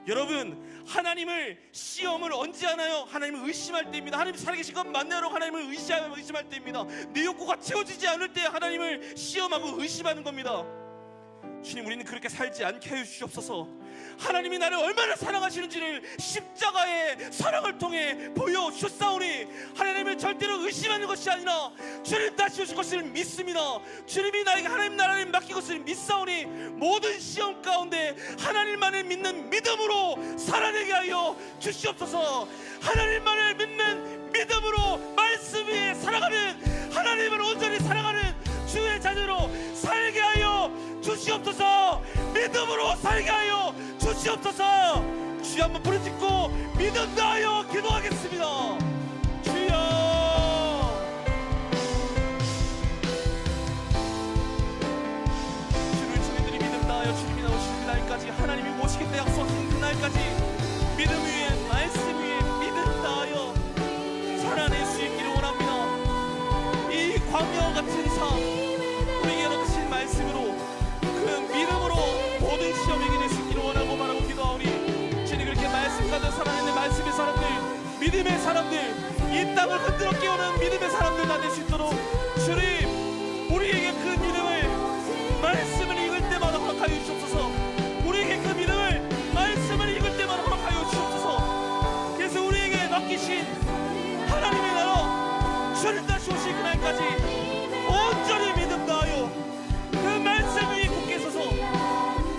여러분, 하나님을 시험을 언제 하나요? 하나님을 의심할 때입니다. 하나님 살아계신 것 맞나요? 하나님을 의심할 때입니다. 내 욕구가 채워지지 않을 때 하나님을 시험하고 의심하는 겁니다. 주님, 우리는 그렇게 살지 않게 하여 주시옵소서. 하나님이 나를 얼마나 사랑하시는지를 십자가의 사랑을 통해 보여주셨사오니, 하나님을 절대로 의심하는 것이 아니라 주님 다시 오실 것을 믿습니다. 주님이 나에게 하나님 나라를 맡긴 것을 믿사오니, 모든 시험 가운데 하나님만을 믿는 믿음으로 살아내게 하여 주시옵소서. 하나님만을 믿는 믿음으로 말씀 위에 살아가는, 하나님을 온전히 사랑하는 주의 자녀로 살게 하여 주시옵소서. 믿음으로 살게 하여 주시옵소서. 주여, 한번 부르짖고 믿음 다하여 기도하겠습니다. 주여, 주를 주님들이 믿음 다하여 주님이 나오시는 그날까지, 하나님이 오시겠다 약속하신 그날까지 믿음 위에 말씀 위에 믿음 다하여 광야와 같은 삶, 우리에게 허락하신 말씀으로 그 믿음으로 모든 시험에 이길 수 있기를 원하고 바라고 기도하오니 주님, 그렇게 말씀 가득 살아있는 말씀의 사람들, 믿음의 사람들, 이 땅을 흔들어 깨우는 믿음의 사람들 다 될 수 있도록 주님, 우리에게 그 믿음을 말씀을 읽을 때마다 허락하여 주옵소서. 우리에게 그 믿음을 말씀을 읽을 때마다 허락하여 주옵소서. 그래서 우리에게 맡기신 하나님의 나라 주님 다시 오실 그날까지 온전히 믿음 다하여 그 말씀 위에 굳게 서서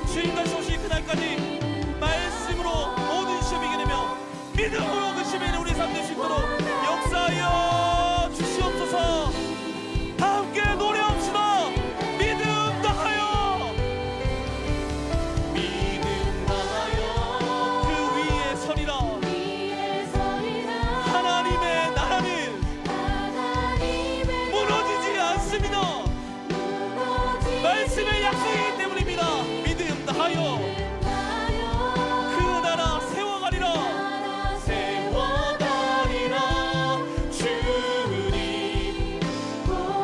주님 다시 오실 그날까지 말씀으로 모든 시험 이겨내며 믿음으로 그 시험에 우리 삶 될 수 있도록 역사하여 주시옵소서. 다 함께 노래합시다. 믿음 다하여, 믿음 다하여 그 위에 서리라. 하나님의 나라는 무너지지 않습니다. 말씀의 약속이기 때문입니다. 믿음 다하여 그 나라 세워가리라.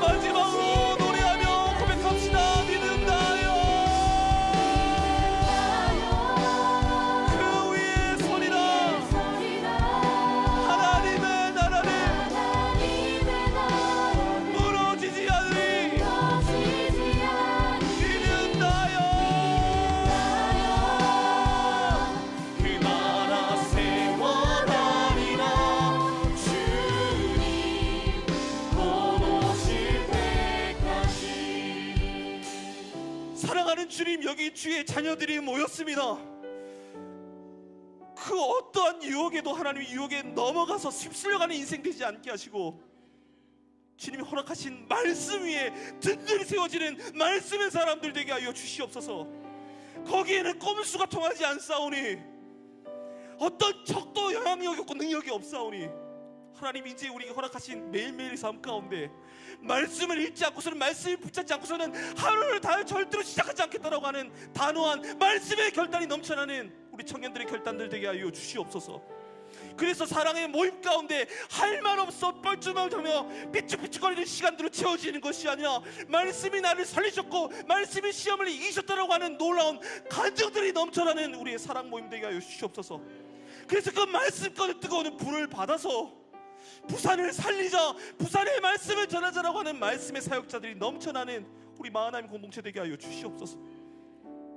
마지막으로 노래하며 고백합시다. 믿음 다하여 그 위에 서리라. 하나님의 나라는 무너지지 않으리. 믿음 다하여 그 나라 세워가리라. 주님 곧 오실 때까지. 사랑하는 주님, 여기 주의 자녀들이 모였습니다. 그 어떠한 유혹에도 하나님 유혹에 넘어가서 휩쓸려가는 인생 되지 않게 하시고 주님이 허락하신 말씀 위에 든든히 세워지는 말씀의 사람들 되게 하여 주시옵소서. 거기에는 꼼수가 통하지 않사오니 어떤 척도 영향력이 없고 능력이 없사오니 하나님, 이제 우리가 허락하신 매일매일 삶 가운데 말씀을 읽지 않고서는, 말씀을 붙잡지 않고서는 하루를 다 절대로 시작하지 않겠다라고 하는 단호한 말씀의 결단이 넘쳐나는 우리 청년들의 결단들 되게 하여 주시옵소서. 그래서 사랑의 모임 가운데 할 말 없어 뻘쭘하며 삐죽삐죽거리는 시간들로 채워지는 것이 아니라 말씀이 나를 살리셨고 말씀이 시험을 이기셨다라고 하는 놀라운 간증들이 넘쳐나는 우리의 사랑 모임 되게 하여 주시옵소서. 그래서 그 말씀까지 뜨거운 불을 받아서 부산을 살리자, 부산의 말씀을 전하자라고 하는 말씀의 사역자들이 넘쳐나는 우리 마하나임 공동체 되게 하여 주시옵소서.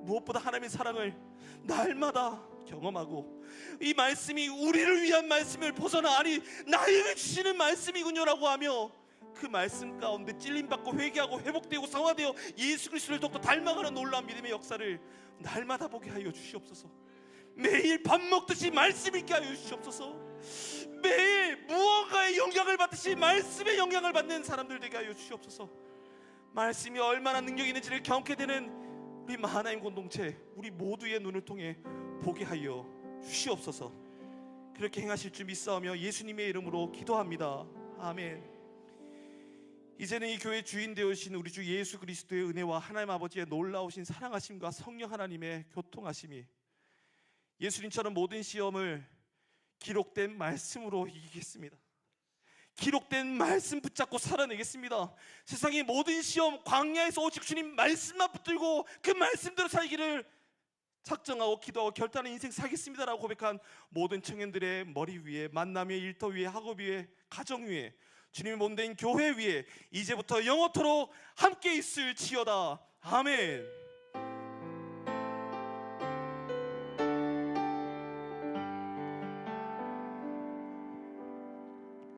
무엇보다 하나님의 사랑을 날마다 경험하고 이 말씀이 우리를 위한 말씀을 벗어나 아니 나에게 주시는 말씀이군요라고 하며 그 말씀 가운데 찔림받고 회개하고 회복되고 성화되어 예수 그리스도를 더욱더 닮아가는 놀라운 믿음의 역사를 날마다 보게 하여 주시옵소서. 매일 밥 먹듯이 말씀 있게 하여 주시옵소서. 매일 무언가의 영향을 받듯이 말씀의 영향을 받는 사람들 되게 하여 주시옵소서. 말씀이 얼마나 능력이 있는지를 경험하게 되는 우리 마하나임 공동체, 우리 모두의 눈을 통해 보게 하여 주시옵소서. 그렇게 행하실 줄 믿사오며 예수님의 이름으로 기도합니다. 아멘. 이제는 이 교회 주인 되어주신 우리 주 예수 그리스도의 은혜와 하나님 아버지의 놀라우신 사랑하심과 성령 하나님의 교통하심이 예수님처럼 모든 시험을 기록된 말씀으로 이기겠습니다. 기록된 말씀 붙잡고 살아내겠습니다. 세상의 모든 시험, 광야에서 오직 주님 말씀만 붙들고 그 말씀대로 살기를 작정하고 기도하고 결단한 인생 살겠습니다라고 고백한 모든 청년들의 머리 위에, 만남 위에, 일터 위에, 학업 위에, 가정 위에, 주님의 몸된 교회 위에 이제부터 영원토록 함께 있을지어다. 아멘.